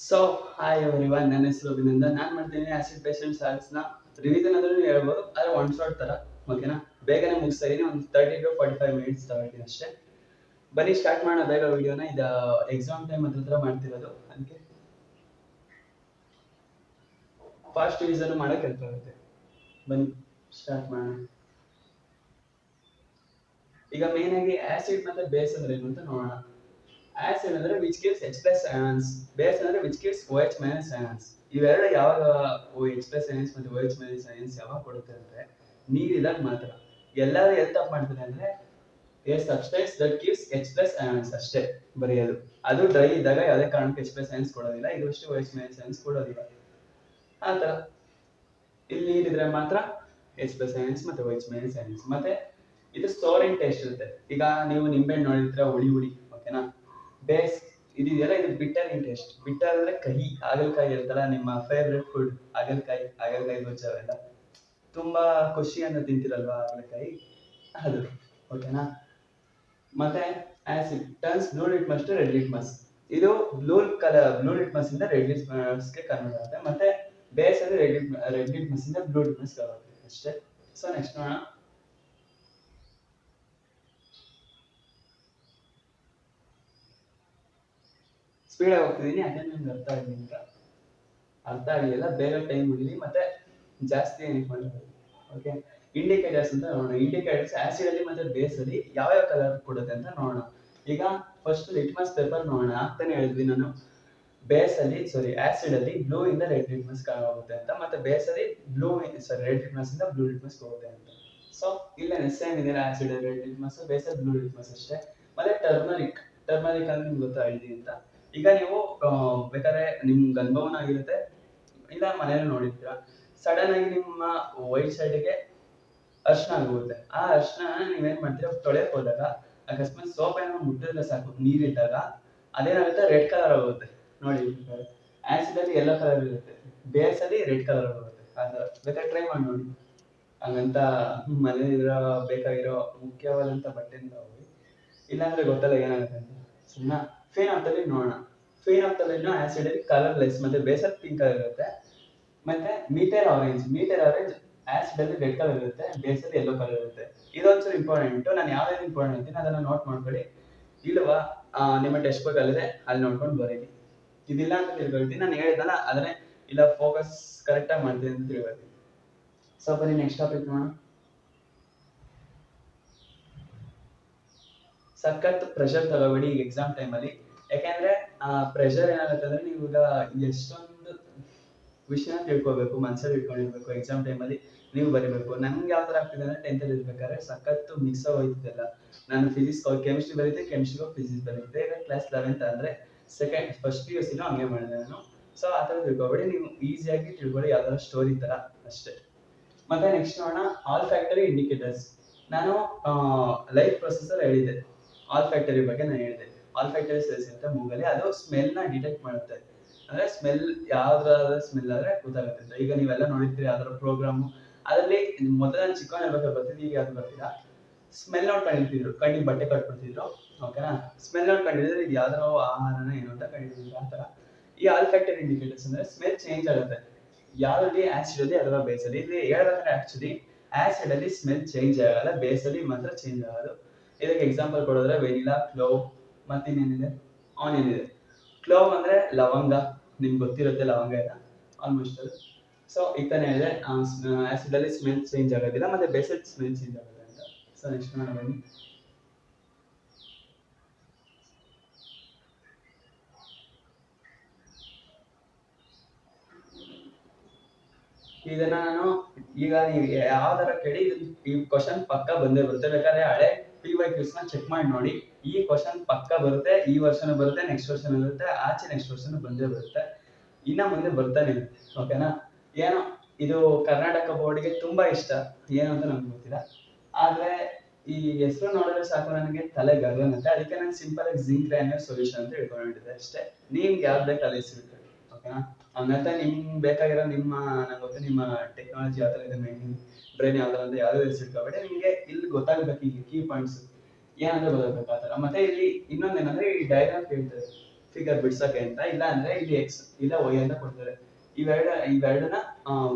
So hi everyone, ನನ್ನ ಹೆಸರು ಅಭಿನಂದನ್. ನಾನು ಮಾಡ್ತೀನಿ ಆಸಿಡ್ ಪೇಷಂಟ್ ಸಾಲ್ಸ್ನ ರಿವಿಷನ್ ಆದ್ರೂ ಹೇಳ್ಬೋದು, ಆದರೆ ಒನ್ ಶಾಟ್ ಥರ. ಓಕೆನಾ, ಬೇಗನೆ ಮುಗಿಸ್ತಾ ಇದೀನಿ. ಒಂದು 30 to 45 ಮಿನಿಟ್ಸ್ ತಗೊಳ್ತೀನಿ ಅಷ್ಟೇ. ಬನ್ನಿ ಸ್ಟಾರ್ಟ್ ಮಾಡೋಣ ಬೇಗ ವಿಡಿಯೋನ. ಇದು ಎಕ್ಸಾಮ್ ಟೈಮ್ ಹತ್ರ ಮಾಡ್ತಿರೋದು, ಅದಕ್ಕೆ ಫಾಸ್ಟ್ ರಿವಿಷನ್ ಮಾಡೋಕೆ ಹೆಲ್ಪ್ ಆಗುತ್ತೆ. ಬನ್ನಿ ಸ್ಟಾರ್ಟ್ ಮಾಡೋಣ. ಈಗ ಮೇನ್ ಆಗಿ ಆಸಿಡ್ ಮತ್ತೆ ಬೇಸ್ ಅಂದ್ರೆ ಏನು ಅಂತ ನೋಡೋಣ. ಆಸಿಡ್ ಅಂದ್ರೆ which gives H plus ions, base ಅಂದ್ರೆ which gives OH minus ions. ಇವೆರಡು ಯಾವಾಗ H plus ions ಮತ್ತೆ OH minus ions ಯಾವಾಗ ಕೊಡುತ್ತೆ ಅಂದ್ರೆ ನೀರಿದಾಗ ಮಾತ್ರ. ಎಲ್ಲರೂ ಎಲ್ಲಿ ತಪ್ಪು ಮಾಡ್ತಾರೆ ಅಂದ್ರೆ a substance that gives H plus ions ಅಷ್ಟೇ ಬರೆಯೋದು. ಅದು ಡ್ರೈ ಇದ್ದಾಗ ಯಾವುದೇ ಕಾರಣಕ್ಕೂ H plus ions ಕೊಡೋದಿಲ್ಲ, ಇದು ಅಷ್ಟೇ OH minus ions ಕೊಡೋದಿಲ್ಲ. ಆ ತರ ಇಲ್ಲಿ ನೀರಿದ್ರೆ ಮಾತ್ರ H plus ions ಮತ್ತೆ OH minus ions. ಮತ್ತೆ ಇದು ಸ್ಟೋರಿಂಗ್ ಟೇಸ್ಟ್ ಇರುತ್ತೆ. ಈಗ ನೀವು ನಿಂಬೆ ನೋಡಿದ್ರೆ ಹುಳಿ ಹುಳಿ, ಓಕೆನಾ. ಬೇಸ್ ಇದೆಯಲ್ಲ, ಇದು ಬಿಟ್ಟರ್ ಇನ್ ಟೇಸ್ಟ್. ಬಿಟ್ಟರ್ ಅಂದ್ರೆ ಕಹಿ. ಹಾಗಲಕಾಯಿ ಇರುತ್ತಲ್ಲ, ನಿಮ್ಮ ಫೇವ್ರೆಟ್ ಫುಡ್ ಹಾಗಲಕಾಯಿ ಗೊಜ್ಜು ಅವೆಲ್ಲ ತುಂಬಾ ಖುಷಿಯನ್ನು ತಿಂತಿರಲ್ವಾ, ಹಾಗಲಕಾಯಿ ಅದು, ಓಕೆನಾ. ಮತ್ತೆ acid turns blue litmus to red litmus. ಇದು ಬ್ಲೂ ಲಿಟ್ಮಸ್ ಇಂದ ರೆಡ್ ಲಿಟ್ಮಸ್ ಗೆ ಕನ್ವರ್ಟ್ ಆಗುತ್ತೆ. ಮತ್ತೆ ಬೇಸ್ ಅಂದ್ರೆ ರೆಡ್ ಲಿಟ್ಮಸ್ ಇಂದ ಬ್ಲೂ ಲಿಟ್ಮಸ್ ಆಗುತ್ತೆ ಅಷ್ಟೇ. ಸೊ ನೆಕ್ಸ್ಟ್ ನೋಡೋಣ. ಸ್ಪೀಡ್ ಆಗಿ ಹೋಗ್ತಿದ್ದೀನಿ, ಯಾಕಂದ್ರೆ ನಿಮ್ಗೆ ಅರ್ಥ ಆಗಲಿಲ್ಲ. ಬೇಗ ಟೈಮ್ ಉಳಿಲಿ, ಮತ್ತೆ ಜಾಸ್ತಿ ಏನಕ್ಕೆ ಮಾಡಬೇಕು. ಓಕೆ, ಇಂಡಿಕೇಟರ್ಸ್ ಅಂತ ನೋಡೋಣ. ಇಂಡಿಕೇಟರ್ಸ್ ಆಸಿಡ್ ಅಲ್ಲಿ ಮತ್ತೆ ಬೇಸ್ ಅಲ್ಲಿ ಯಾವ ಕಲರ್ ಕೊಡುತ್ತೆ ಅಂತ ನೋಡೋಣ. ಈಗ ಫಸ್ಟ್ ಲಿಟ್ಮಸ್ ಪೇಪರ್ ನೋಡೋಣ. ಆಗ್ತಾನೆ ಹೇಳಿದ್ವಿ ನಾನು, ಬೇಸ್ ಅಲ್ಲಿ ಆಸಿಡ್ ಅಲ್ಲಿ ಬ್ಲೂ ಇಂದ ರೆಡ್ ಲಿಟ್ಮಸ್ ಹೋಗುತ್ತೆ ಅಂತ, ಮತ್ತೆ ಬೇಸ್ ಅಲ್ಲಿ ರೆಡ್ ಲಿಟ್ಮಸ್ ಇಂದ ಬ್ಲೂ ಲಿಟ್ಮಸ್ ಹೋಗುತ್ತೆ ಅಂತ. ಸೊ ಇಲ್ಲೇನೆ ಸೇಮ್ ಇದೆ, ಆಸಿಡ್ ರೆಡ್ ಲಿಟ್ಮಸ್, ಬೇಸ್ ಅಲ್ಲಿ ಬ್ಲೂ ಲಿಟ್ಮಸ್ ಅಷ್ಟೇ. ಮತ್ತೆ ಟರ್ಮರಿಕ್ ಅಂದ್ರೆ ನಿಮ್ಗೆ ಗೊತ್ತಾ ಹೇಳಿದೀನಿ ಅಂತ. ಈಗ ನೀವು ಬೇಕಾದ್ರೆ ನಿಮ್ಗೆ ಅನುಭವನ ಆಗಿರುತ್ತೆ, ಇಲ್ಲ ಮನೇಲಿ ನೋಡಿರ್ತೀರಾ. ಸಡನ್ ಆಗಿ ನಿಮ್ಮ ವೈಟ್ ಶರ್ಟ್ಗೆ ಅರ್ಶನ ಆಗೋಗುತ್ತೆ. ಆ ಅರ್ಶನ ನೀವೇನ್ ಮಾಡ್ತೀರಾ, ತೊಳೆಯಕ್ ಹೋದಾಗ ಅಕಸ್ಮಾತ್ ಸೋಪ್ ಏನೋ ಮುಟ್ಟಿದ್ರೆ ಸಾಕು, ನೀರಿದ್ದಾಗ ಅದೇನಾಗುತ್ತೆ, ರೆಡ್ ಕಲರ್ ಆಗುತ್ತೆ. ನೋಡಿ, ಆಸಿಡ್ ಅಲ್ಲಿ ಯೆಲ್ಲೋ ಕಲರ್ ಇರುತ್ತೆ, ಬೇಸ್ ಅಲ್ಲಿ ರೆಡ್ ಕಲರ್ ಆಗುತ್ತೆ. ಬೇಕಾದ್ರೆ ಟ್ರೈ ಮಾಡಿ ನೋಡಿ. ಹಂಗಂತ ಮನೇಲಿರೋ ಬೇಕಾಗಿರೋ ಮುಖ್ಯವಾದಂತ ಬಟ್ಟೆಯಿಂದ ಹೋಗಿ, ಇಲ್ಲಾಂದ್ರೆ ಗೊತ್ತಲ್ಲ ಏನಾಗುತ್ತೆ ಅಂತ. ಸುಮ್ಮನೆ ಫೇನಾಪ್ತಲಿನ್ ನೋಡೋಣ. ಫೇನಾಪ್ತಲಿನ್ ಆಸಿಡ್ ಅಲ್ಲಿ ಕಲರ್ಲೆಸ್, ಮತ್ತೆ ಬೇಸ್ ಅಲ್ಲಿ ಪಿಂಕ್ ಕಲರ್ ಇರುತ್ತೆ. ಮತ್ತೆ ಮೀಥೈಲ್ ಆರೆಂಜ್ ಆಸಿಡ್ ಅಲ್ಲಿ ರೆಡ್ ಕಲರ್ ಇರುತ್ತೆ, ಬೇಸ್ ಅಲ್ಲಿ ಯೆಲ್ಲೋ ಕಲರ್ ಇರುತ್ತೆ. ಇದೊಂಚೂರು ಇಂಪಾರ್ಟೆಂಟ್. ನಾನು ಯಾವ್ದು ಇಂಪಾರ್ಟೆಂಟ್ ಅಂತೀನಿ ಅದನ್ನ ನೋಟ್ ಮಾಡ್ಕೊಳ್ಳಿ. ಇಲ್ವಾ ನಿಮ್ಮ ಟೆಕ್ಸ್ಟ್ ಬುಕ್ ಅಲ್ಲಿದೆ, ಅಲ್ಲಿ ನೋಡ್ಕೊಂಡು ಬರೀರಿ. ಇದಿಲ್ಲ ಅಂತ ತಿಳ್ಕೊಳ್ತೀನಿ. ನಾನು ಹೇಳಿದಲ್ಲ ಅದನ್ನೇ ಇಲ್ಲ, ಫೋಕಸ್ ಕರೆಕ್ಟ್ ಆಗಿ ಮಾಡ್ತೀನಿ ಅಂತ ತಿಳ್ಕೊಳ್ತೀನಿ. ಸೊ ಬನ್ನಿ ನೆಕ್ಸ್ಟ್ ಟಾಪಿಕ್ ನೋಡೋಣ. ಸಖತ್ ಪ್ರೆಷರ್ ತಗೋಬೇಡಿ ಈಗ ಎಕ್ಸಾಮ್ ಟೈಮಲ್ಲಿ. ಯಾಕೆಂದ್ರೆ ಪ್ರೆಷರ್ ಏನಾಗುತ್ತೆ ಅಂದ್ರೆ, ನೀವು ಈಗ ಎಷ್ಟೊಂದು ವಿಷಯ ತಿಳ್ಕೊಬೇಕು, ಮನಸ್ಸಲ್ಲಿ ಇಟ್ಕೊಂಡಿರ್ಬೇಕು. ಎಕ್ಸಾಮ್ ಟೈಮಲ್ಲಿ ನೀವು ಬರೀಬೇಕು. ನನ್ಗೆ ಯಾವ ತರ ಆಗ್ತಿದೆ ಅಂದ್ರೆ, 10th ಅಲ್ಲಿ ಇರ್ಬೇಕಾದ್ರೆ ಸಖತ್ತು ಮಿಕ್ಸ್ ಆಗೋಯ್ತಿದ್ದೆಲ್ಲ. ನಾನು ಫಿಸಿಕ್ಸ್ ಕೆಮಿಸ್ಟ್ರಿ ಬರೀತೆ, ಕೆಮಿಸ್ಟ್ರಿಗೂ ಫಿಸಿಕ್ಸ್ ಬರೀತೆ. ಈಗ ಕ್ಲಾಸ್ 11th ಅಂದ್ರೆ ಫಸ್ಟ್ PUC ಹಂಗೆ ಮಾಡಿದೆ ನಾನು. ಸೊ ಆ ತರ ತಿಳ್ಕೊಬೇಡಿ, ನೀವು ಈಸಿಯಾಗಿ ತಿಳ್ಕೊಳ್ಳಿ, ಯಾವ್ದಾರ ಸ್ಟೋರಿ ತರ ಅಷ್ಟೇ. ಮತ್ತೆ ನೆಕ್ಸ್ಟ್ ನೋಡೋಣ, ಆಲ್ ಫ್ಯಾಕ್ಟರಿ ಇಂಡಿಕೇಟರ್ಸ್. ನಾನು ಲೈಫ್ ಪ್ರೊಸೆಸರ್ ಹೇಳಿದೆ, ಆಲ್ ಫ್ಯಾಕ್ಟರಿ ಬಗ್ಗೆ ನಾನು ಹೇಳಿದೆ. ಆಲ್ ಫ್ಯಾಕ್ಟರಿ ಸೆಲ್ಸ್ ಅಂತ ಮೂಗಲ್ಲಿ, ಅದು ಸ್ಮೆಲ್ ನ ಡಿಟೆಕ್ಟ್ ಮಾಡುತ್ತೆ. ಅಂದ್ರೆ ಸ್ಮೆಲ್ ಯಾವ್ದಾದ್ರು ಸ್ಮೆಲ್ ಆದ್ರೆ ಗೊತ್ತಾಗುತ್ತೆ. ಈಗ ನೀವೆಲ್ಲ ನೋಡಿರ್ತೀರಿ ಯಾವ್ದಾದ್ರು ಪ್ರೋಗ್ರಾಮ್, ಅದರಲ್ಲಿ ಮೊದಲ ಚಿಕ್ಕವನ್ ಇರ್ಬೇಕಾದ್ರೆ ಬರ್ತಿದ್ವಿ, ಈಗ ಅದು ಬರ್ತೀರಾ. ಸ್ಮೆಲ್ ನೋಡ್ಕೊಂಡಿರ್ತಿದ್ರು, ಕಣ್ಣಿಗೆ ಬಟ್ಟೆ ಕಟ್ಬಿಡ್ತಿದ್ರು, ಓಕೆನಾ. ಸ್ಮೆಲ್ ನೋಡ್ಕೊಂಡಿದ್ರೆ ಇದು ಯಾವ್ದಾರೋ ಆಹಾರನ ಏನು ಅಂತ ಕಂಡಿದ್ರು. ಆ ತರ ಈ ಆಲ್ ಫ್ಯಾಕ್ಟರಿ ಇಂಡಿಕೇಟರ್ಸ್ ಅಂದ್ರೆ ಸ್ಮೆಲ್ ಚೇಂಜ್ ಆಗುತ್ತೆ. ಯಾವ್ದಲ್ಲಿ ಆಸಿಡ್ ಅಲ್ಲಿ ಅಥವಾ ಬೇಸ್ ಅಲ್ಲಿ. ಇಲ್ಲಿ ಹೇಳ್ಬೇಕಂದ್ರೆ ಆಕ್ಚುಲಿ ಆಸಿಡ್ ಅಲ್ಲಿ ಸ್ಮೆಲ್ ಚೇಂಜ್ ಆಗಲ್ಲ, ಬೇಸ್ ಅಲ್ಲಿ ಮಾತ್ರ ಚೇಂಜ್ ಆಗೋದು. ಇದಕ್ಕೆ ಎಕ್ಸಾಂಪಲ್ ಕೊಡೋದ್ರೆ ವೆನಿಲಾ, ಕ್ಲೋವ್, ಮತ್ತೆ ಇನ್ನೇನಿದೆ, ಆನಿಯನ್ ಇದೆ. ಕ್ಲೋವ್ ಅಂದ್ರೆ ಲವಂಗ, ನಿಮ್ಗೆ ಗೊತ್ತಿರುತ್ತೆ ಲವಂಗ ಎಲ್ಲ ಆಲ್ಮೋಸ್ಟ್ ಅದು. ಸೊ ಈ ತರ ಇದೆ, ಆಸಿಡ್ ಅಲ್ಲಿ ಸ್ಮೆಲ್ ಚೇಂಜ್ ಆಗೋದಿಲ್ಲ, ಮತ್ತೆ ಬೇಸ್ ಅಲ್ಲಿ ಸ್ಮೆಲ್ ಚೇಂಜ್ ಆಗುತ್ತೆ ಅಂತ. ಸೊ ನೆಕ್ಸ್ಟ್ ನೋಡೋಣ ಬನ್ನಿ. ಇದನ್ನ ನಾನು ಈಗ ನೀವು ಯಾವ್ದಾರ ಕೇಳಿ, ಈ ಕ್ವಶನ್ ಪಕ್ಕ ಬಂದೇ ಬರುತ್ತೆ. ಬೇಕಾದ್ರೆ ಹಳೆ PYQs ನ ಚೆಕ್ ಮಾಡಿ ನೋಡಿ. ಈ ಕ್ವಶನ್ ಪಕ್ಕ ಬರುತ್ತೆ, ಈ ವರ್ಷನೂ ಬರುತ್ತೆ, ನೆಕ್ಸ್ಟ್ ವರ್ಷನೂ ಬರುತ್ತೆ, ಆಚೆ ನೆಕ್ಸ್ಟ್ ವರ್ಷನೂ ಬಂದೇ ಬರುತ್ತೆ, ಇನ್ನ ಮುಂದೆ ಬರ್ತಾನೆ ಇರುತ್ತೆ. ಓಕೆನಾ. ಏನೋ ಇದು ಕರ್ನಾಟಕ ಬೋರ್ಡ್ಗೆ ತುಂಬಾ ಇಷ್ಟ, ಏನು ಅಂತ ನಮ್ಗೆ ಗೊತ್ತಿಲ್ಲ. ಆದ್ರೆ ಈ ಹೆಸರು ನೋಡಿದ್ರೆ ಸಾಕು ನನಗೆ ತಲೆ ಗರ್ವನಂತೆ. ಅದಕ್ಕೆ ನಾನು ಸಿಂಪಲ್ ಆಗಿ ಜಿಂಕ್ ಗ್ರಾನ್ಯೂಲ್ ಸೊಲ್ಯೂಷನ್ ಅಂತ ಹೇಳ್ಕೊಂಡಿದ್ದೆ ಅಷ್ಟೇ. ನಿಮ್ಗೆ ಯಾವ್ದು ಬೇಕು ಅದೇ ಸಿಗುತ್ತೆ, ಓಕೆನಾ. ಹಂಗಂತ ನಿಮ್ಗೆ ಬೇಕಾಗಿರೋ ನಂಗೆ ಗೊತ್ತು ನಿಮ್ಮ ಟೆಕ್ನಾಲಜಿ ಯಾವ ಥರ ಇದೆ, ಬ್ರೈನ್ ಯಾವ ಥರ ಅಂತ ಯಾವುದೇ ಹೆಸರಿಟ್ಕೋಬೇಡಿ. ನಿಮಗೆ ಇಲ್ಲಿ ಗೊತ್ತಾಗಬೇಕು, ಈಗ ಕೀ ಪಾಯಿಂಟ್ಸ್ ಏನಂದ್ರೆ ಗೊತ್ತಾಗಬೇಕು ಆ ಥರ. ಮತ್ತೆ ಇಲ್ಲಿ ಇನ್ನೊಂದೇನಂದ್ರೆ ಈ ಡಯಾಗ್ರಾಮ್ ಕೇಳ್ತಾರೆ, ಫಿಗರ್ ಬಿಡ್ಸಕ್ಕೆ ಅಂತ, ಇಲ್ಲ ಅಂದ್ರೆ ಇಲ್ಲಿ ಎಕ್ಸ್ ಇಲ್ಲ ವೈ ಅಂತ ಕೊಡ್ತಾರೆ. ಇವೆರಡನ್ನ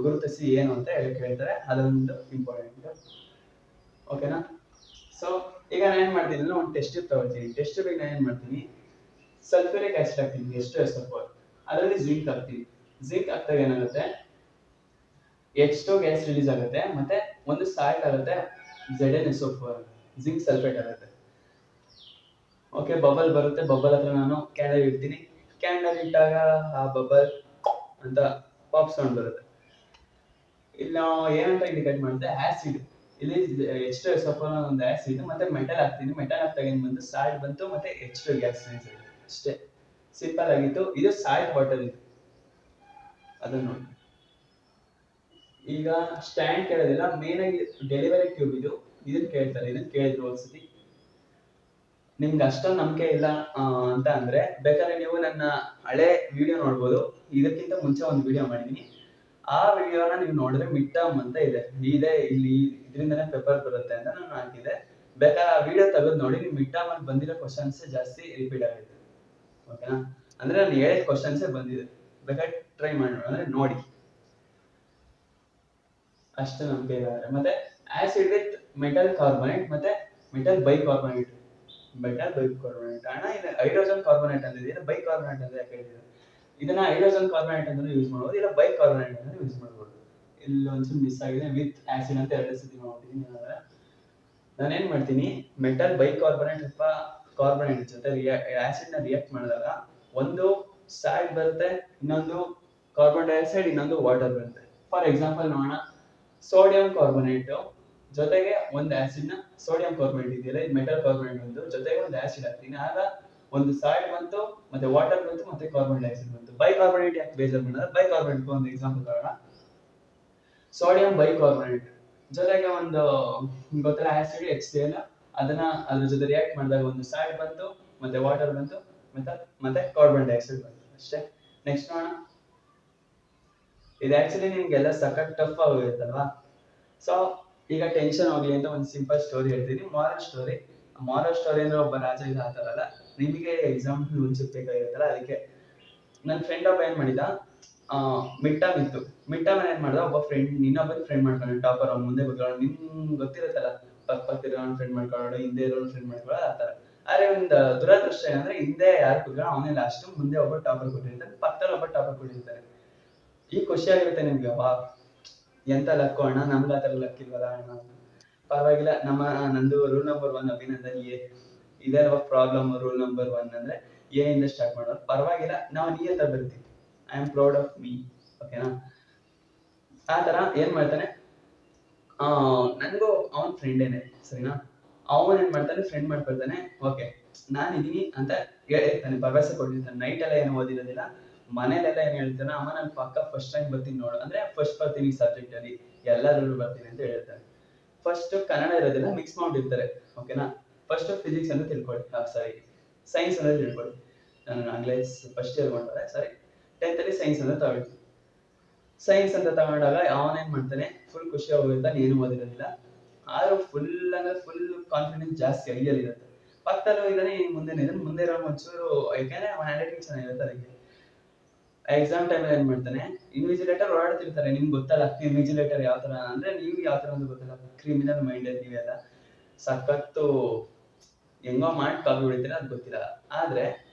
ಗುರುತಿಸಿ ಏನು ಅಂತ ಹೇಳ್ತಾರೆ, ಅದೊಂದು ಇಂಪಾರ್ಟೆಂಟ್. ಓಕೆನಾ? ಸೊ ಈಗ ನಾನು ಏನ್ ಮಾಡ್ತೀನಿ ಅಂದ್ರೆ ಒಂದು ಟೆಸ್ಟ್ ತಗೊಳ್ತೀನಿ. ಟೆಸ್ಟ್ ಬಗ್ಗೆ ನಾನು ಏನ್ ಮಾಡ್ತೀನಿ, ಸಲ್ಫ್ಯೂರಿಕ್ ಆಸಿಡ್ ಹಾಕ್ತೀನಿ, H2SO4, ಅದರಲ್ಲಿ ಜಿಂಕ್ ಹಾಕ್ತೀನಿ. ಜಿಂಕ್ ಹಾಕ್ದಾಗ ಏನಾಗುತ್ತೆ, H2 ಗ್ಯಾಸ್ ರಿಲೀಸ್ ಆಗುತ್ತೆ, ಮತ್ತೆ ಒಂದು ಸಾಲ್ಟ್ ಆಗುತ್ತೆ ZnSO4, ಜಿಂಕ್ ಸಲ್ಫೇಟ್ ಆಗುತ್ತೆ. ಓಕೆ, ಬಬಲ್ ಬರುತ್ತೆ. ಬಬಲ್ ಹತ್ರ ನಾನು ಕ್ಯಾಂಡಲ್ ಇಡ್ತೀನಿ. ಕ್ಯಾಂಡಲ್ ಇಟ್ಟಾಗ ಆ ಬಬಲ್ ಅಂತ ಪಾಪ್ ಸೌಂಡ್ ಬರುತ್ತೆ. ಇಲ್ಲಿ ನಾವು ಏನಂತ ಇಂಡಿಕೇಟ್ ಮಾಡುತ್ತೆ, ಆಸಿಡ್. ಇಲ್ಲಿ H2SO4 ಒಂದು ಆಸಿಡ್, ಮತ್ತೆ ಮೆಟಲ್ ಹಾಕ್ತೀನಿ. ಮೆಟಲ್ ಹಾಕ್ದಾಗ ಏನ್ ಬಂತು, ಸಾಲ್ಟ್ ಬಂತು, ಮತ್ತೆ H2 ಗ್ಯಾಸ್ ರಿಲೀಸ್ ಆಗಿದೆ. ಅಷ್ಟೇ, ಸಿಂಪಲ್ ಆಗಿತ್ತು. ಇದು ಸಾಲ್ಟ್ ವಾಟರ್ ಇದು, ಅದನ್ನ ನೋಡಿ. ಈಗ ಸ್ಟ್ಯಾಂಡ್ ಕೇಳೋದಿಲ್ಲ, ಮೇನ್ ಆಗಿ ಡೆಲಿವರಿ ಟ್ಯೂಬ್ ಇದು, ಇದನ್ನ ಕೇಳ್ತಾರೆ. ಇದನ್ನ ಕೇಳಿದ್ರು ಒಂದ್ಸತಿ. ನಿಮ್ಗೆ ಅಷ್ಟೊಂದು ನಂಬಿಕೆ ಇಲ್ಲ ಅಂತ ಅಂದ್ರೆ ಬೇಕಾದ್ರೆ ನೀವು ನನ್ನ ಹಳೆ ವಿಡಿಯೋ ನೋಡ್ಬೋದು. ಇದಕ್ಕಿಂತ ಮುಂಚೆ ಒಂದು ವಿಡಿಯೋ ಮಾಡಿದೀನಿ, ಆ ವಿಡಿಯೋನ ನೀವು ನೋಡಿದ್ರೆ ಮಿಡ್ ಟರ್ಮ್ ಅಂತ ಇದೆ ಇಲ್ಲಿ, ಇದರಿಂದನೇ ಪೇಪರ್ ಬರುತ್ತೆ ಅಂತ ನಾನು ಹಾಕಿದೆ. ಬೇಕಾದ್ರೆ ಆ ವಿಡಿಯೋ ತೆಗೆದು ನೋಡಿ, ನೀವು ಮಿಡ್ ಟರ್ಮ್ ಅಲ್ಲಿ ಬಂದಿರೋ ಕ್ವಶನ್ಸ್ ಜಾಸ್ತಿ ರಿಪೀಟ್ ಆಗಿದೆ. ಓಕೆನಾ? ಅಂದ್ರೆ ನಾನು ಹೇಳಿದ ಕ್ವಶನ್ಸೇ ಬಂದಿದೆ, ಬೇಕಾದ್ರೆ ಟ್ರೈ ಮಾಡಿ ಅಂದ್ರೆ ನೋಡಿ. ಅಷ್ಟು ನಂಬಿಕೆ ಇಲ್ಲ. ಮತ್ತೆ ಆಸಿಡ್ ವಿತ್ ಮೆಟಲ್ ಕಾರ್ಬೊನೇಟ್ ಮತ್ತೆ ಮೆಟಲ್ ಬೈಕಾರ್ಬೊನೇಟ್. ಮೆಟಲ್ ಬೈಕಾರ್ಬೊನೇಟ್ ಅಣ್ಣ, ಇದು ಹೈಡ್ರೋಜನ್ ಕಾರ್ಬೊನೇಟ್ ಅಂತ ಇದೆ, ಬೈಕಾರ್ಬೊನೇಟ್ ಅಂತ ಯಾಕೆ ಹೇಳಿದ್ರೆ, ಇದನ್ನ ಹೈಡ್ರೋಜನ್ ಕಾರ್ಬೊನೇಟ್ ಅಂತ ಯೂಸ್ ಮಾಡಬಹುದು, ಇಲ್ಲ ಬೈಕಾರ್ಬೊನೇಟ್ ಅಂತ ಯೂಸ್ ಮಾಡಬಹುದು. ಇಲ್ಲಿ ಒಂದ್ಸಲ ಮಿಸ್ ಆಗಿದೆ, ವಿತ್ ಆಸಿಡ್ ಅಂತ ಎರಡು ಸತಿ ಮಾಡ್ತೀನಿ. ನಾನು ಏನ್ ಮಾಡ್ತೀನಿ, ಮೆಟಲ್ ಬೈಕಾರ್ಬೊನೇಟ್ ಅಥವಾ ಕಾರ್ಬೊನೇಟ್ ಜೊತೆ ಆಸಿಡ್ ನ ರಿಯಾಕ್ಟ್ ಮಾಡಿದಾಗ ಒಂದು ಸಾಲ್ಟ್ ಬರುತ್ತೆ, ಇನ್ನೊಂದು ಕಾರ್ಬನ್ ಡೈಆಕ್ಸೈಡ್, ಇನ್ನೊಂದು ವಾಟರ್ ಬರುತ್ತೆ. ಫಾರ್ ಎಕ್ಸಾಂಪಲ್ ನೋಡೋಣ, ಸೋಡಿಯಂ ಕಾರ್ಬೊನೇಟ್ ಜೊತೆಗೆ ಒಂದು ಆಸಿಡ್ ನ, ಸೋಡಿಯಂ ಕಾರ್ಬೊನೇಟ್ ಇದೆಯಲ್ಲ, ಇದು ಮೆಟಲ್ ಕಾರ್ಬೊನೇಟ್ ಒಂದು, ಜೊತೆಗೆ ಒಂದು ಆಸಿಡ್ ಹಾಕ್ತೀನಿ, ಆಗ ಒಂದು ಸಾಲ್ಟ್ ಬಂತು, ಮತ್ತೆ ವಾಟರ್ ಬಂತು, ಮತ್ತೆ ಕಾರ್ಬನ್ ಡೈಆಕ್ಸೈಡ್ ಬಂತು. ಬೈಕಾರ್ಬೊನೇಟ್ ಯಾಕೆ ಬೇಜಾರ್ ಮಾಡಿದ್ರೆ, ಬೈಕಾರ್ಬೊನೇಟ್ ಒಂದು ಎಕ್ಸಾಂಪಲ್ ತಗೋಣ. ಸೋಡಿಯಂ ಬೈಕಾರ್ಬೊನೇಟ್ ಜೊತೆಗೆ ಒಂದು ಗೊತ್ತಲ್ಲ ಆಸಿಡ್ HCl, ಅದನ್ನ ಅದ್ರ ಜೊತೆ ರಿಯಾಕ್ಟ್ ಮಾಡಿದಾಗ ಒಂದು ಸಾಲ್ಟ್ ಬಂತು, ಮತ್ತೆ ವಾಟರ್ ಬಂತು, ಮತ್ತೆ ಕಾರ್ಬನ್ ಡೈಆಕ್ಸೈಡ್ ಬಂತು. ಅಷ್ಟೇ. ನೆಕ್ಸ್ಟ್ ನೋಡೋಣ. ಇದು ಆಕ್ಚುಲಿ ನಿಮ್ಗೆಲ್ಲ ಸಖತ್ ಟಫ್ ಆಗಿರುತ್ತಲ್ವಾ. ಸೊ ಈಗ ಟೆನ್ಷನ್ ಹೋಗ್ಲಿ ಅಂತ ಒಂದು ಸಿಂಪಲ್ ಸ್ಟೋರಿ ಹೇಳ್ತೀನಿ, ಮಾರಲ್ ಸ್ಟೋರಿ. ಮಾರಲ್ ಸ್ಟೋರಿ ಅಂದ್ರೆ ಒಬ್ಬ ರಾಜ ಇಲ್ಲ ಆ ಥರ ಅಲ್ಲ, ನಿಮಗೆ ಎಕ್ಸಾಂಪಲ್ ಬೇಕಾಗಿರುತ್ತಲ್ಲ ಅದಕ್ಕೆ. ನನ್ನ ಫ್ರೆಂಡ್ ಒಬ್ಬ ಏನ್ ಮಾಡಿದ, ಮಿಡ್ ಟರ್ಮ್ ಇತ್ತು. ಮಿಡ್ ಟರ್ಮ್ ಏನ್ ಮಾಡ್ದ, ಒಬ್ಬ ಫ್ರೆಂಡ್ ಇನ್ನೊಬ್ಬ ಫ್ರೆಂಡ್ ಮಾಡ್ಕೊಂಡು ಟಾಪರ್, ಅವ್ನು ಮುಂದೆ ಕೂತ್ಕೊಳ್ಳೋ, ನಿಮ್ಗೆ ಗೊತ್ತಿರುತ್ತಲ್ಲ, ಪಕ್ಕ ಫ್ರೆಂಡ್ ಮಾಡ್ಕೊಳ್ಳೋದು, ಹಿಂದೆ ಇರೋನು ಫ್ರೆಂಡ್ ಮಾಡ್ಕೊಳ್ಳೋದು, ಆ ಥರ. ಆದ್ರೆ ಒಂದು ದುರದೃಷ್ಟ ಏನಂದ್ರೆ, ಹಿಂದೆ ಯಾರು ಕೂತ್ಕೊಳ್ಳೋ ಅವನೇ ಲಾಸ್ಟ್, ಮುಂದೆ ಒಬ್ಬ ಟಾಪರ್ ಕೊಟ್ಟಿರ್ತಾನೆ, ಪಕ್ಕದಲ್ಲಿ ಒಬ್ಬ ಟಾಪರ್ ಕೊಟ್ಟಿರ್ತಾನೆ. ಈ ಖುಷಿ ಆಗಿರುತ್ತೆ ನಿಮ್ಗೆ, ವಾ ಎಂತ ಲಕ್ಕು ಅಣ್ಣ, ನಮ್ಗೆ ಆ ಥರ ಲಕ್ ಇಲ್ವಲ್ಲ ಅಣ್ಣ. ಪರವಾಗಿಲ್ಲ, ನಂದು ರೂಲ್ ನಂಬರ್ 1 ಅಭಿನಂದನ್. ಇದೇ ಪ್ರಾಬ್ಲಮ್. ರೂಲ್ ನಂಬರ್ 1 ಅಂದ್ರೆ ಏನಿಂದ ಸ್ಟಾರ್ಟ್ ಮಾಡೋದು, ಪರವಾಗಿಲ್ಲ, ನಾವು ನಿಯತ ಬರ್ತೀವಿ. I am proud of me. ಓಕೆನಾ? ಆ ತರ ಏನ್ ಮಾಡ್ತಾನೆ, ನನ್ಗೂ ಅವನ್ ಫ್ರೆಂಡೇನೆ, ಸರಿನಾ? ಅವನ್ ಏನ್ ಮಾಡ್ತಾನೆ, ಫ್ರೆಂಡ್ ಮಾಡ್ಕೊಳ್ತಾನೆ. ಓಕೆ, ನಾನು ಇದೀನಿ ಅಂತ ಹೇಳ್ತಾನೆ, ಭರವಸೆ ಕೊಟ್ಟಿರ್ತಾನೆ. ನೈಟ್ ಎಲ್ಲ ಏನು ಓದಿರೋದಿಲ್ಲ, ಮನೇಲೆಲ್ಲ ಏನ್ ಹೇಳ್ತಾನೆ, ಅಮ್ಮ ನಾನು ಪಕ್ಕ ಫಸ್ಟ್ ರ್ಯಾಂಕ್ ಬರ್ತೀನಿ ನೋಡು, ಅಂದ್ರೆ ಫಸ್ಟ್ ಬರ್ತೀನಿ ಸಬ್ಜೆಕ್ಟ್ ಅಲ್ಲಿ, ಎಲ್ಲರೂ ಬರ್ತೀನಿ ಅಂತ ಹೇಳ್ತಾನೆ. ಫಸ್ಟ್ ಕನ್ನಡ ಇರೋದಿಲ್ಲ, ಮಿಕ್ಸ್ ಮಾಡಿರ್ತಾರೆ. ಓಕೆನಾ? ಫಸ್ಟ್ ಫಿಸಿಕ್ಸ್ ಅಂತ ತಿಳ್ಕೊಳ್ಳಿ, ಸಾರಿ ಸೈನ್ಸ್ ಅಂತ ತಿಳ್ಕೊಳ್ಳಿ. ನಾನು ಆಗ್ಲೇ ಫಸ್ಟ್ ಇಯರ್ ಮಾಡ್ತಾರೆ, ಸಾರಿ 10th ಅಲ್ಲಿ ಸೈನ್ಸ್ ಅಂತ ತಗೊಳ್ತೀನಿ. ಸೈನ್ಸ್ ಅಂತ ತಗೊಂಡಾಗ ಅವನೇನ್ ಮಾಡ್ತಾನೆ, ಫುಲ್ ಖುಷಿ ಹೋಗಿರ್ತಾನೆ, ಏನು ಓದಿರೋದಿಲ್ಲ, ಆದ್ರೂ ಫುಲ್ ಅಂದ್ರೆ ಫುಲ್ ಕಾನ್ಫಿಡೆನ್ಸ್ ಜಾಸ್ತಿ, ಐಡಿಯಲ್ ಇರುತ್ತೆ. ಪಕ್ಕದಲ್ಲೂ ಇದ್ದಾನೆ, ಮುಂದೆ ಇರೋ ಒಂಚೂರು, ಯಾಕೆಂದ್ರೆ ಅವನ ಹ್ಯಾಂಡ್ ರೈಟಿಂಗ್ ಚೆನ್ನಾಗಿರುತ್ತೆ ಅದಕ್ಕೆ. ಎಕ್ಸಾಮ್ ಟೈಮ್ ಏನ್ ಮಾಡ್ತಾನೆ, ಇನ್ವಿಜಿಲೇಟರ್ ಓಡಾಡ್ತಿರ್ತಾರೆ. ನಿಮ್ಗೆ ಗೊತ್ತಲ್ಲ ಇನ್ವಿಜಿಲೇಟರ್ ಯಾವ ತರ ಅಂದ್ರೆ, ನೀವು ಯಾವ ತರ ಅಂತ ಗೊತ್ತಲ್ಲ, ಕ್ರಿಮಿನಲ್ ಮೈಂಡೆಡ್ ನೀವೆಲ್ಲ, ಸಖತ್ತು ಹೆಂಗೋ ಮಾಡಿ ಕಾಪಿ ಹೊಡಿತೀರ ಅದು ಗೊತ್ತಿಲ್ಲ. ಆದ್ರೆ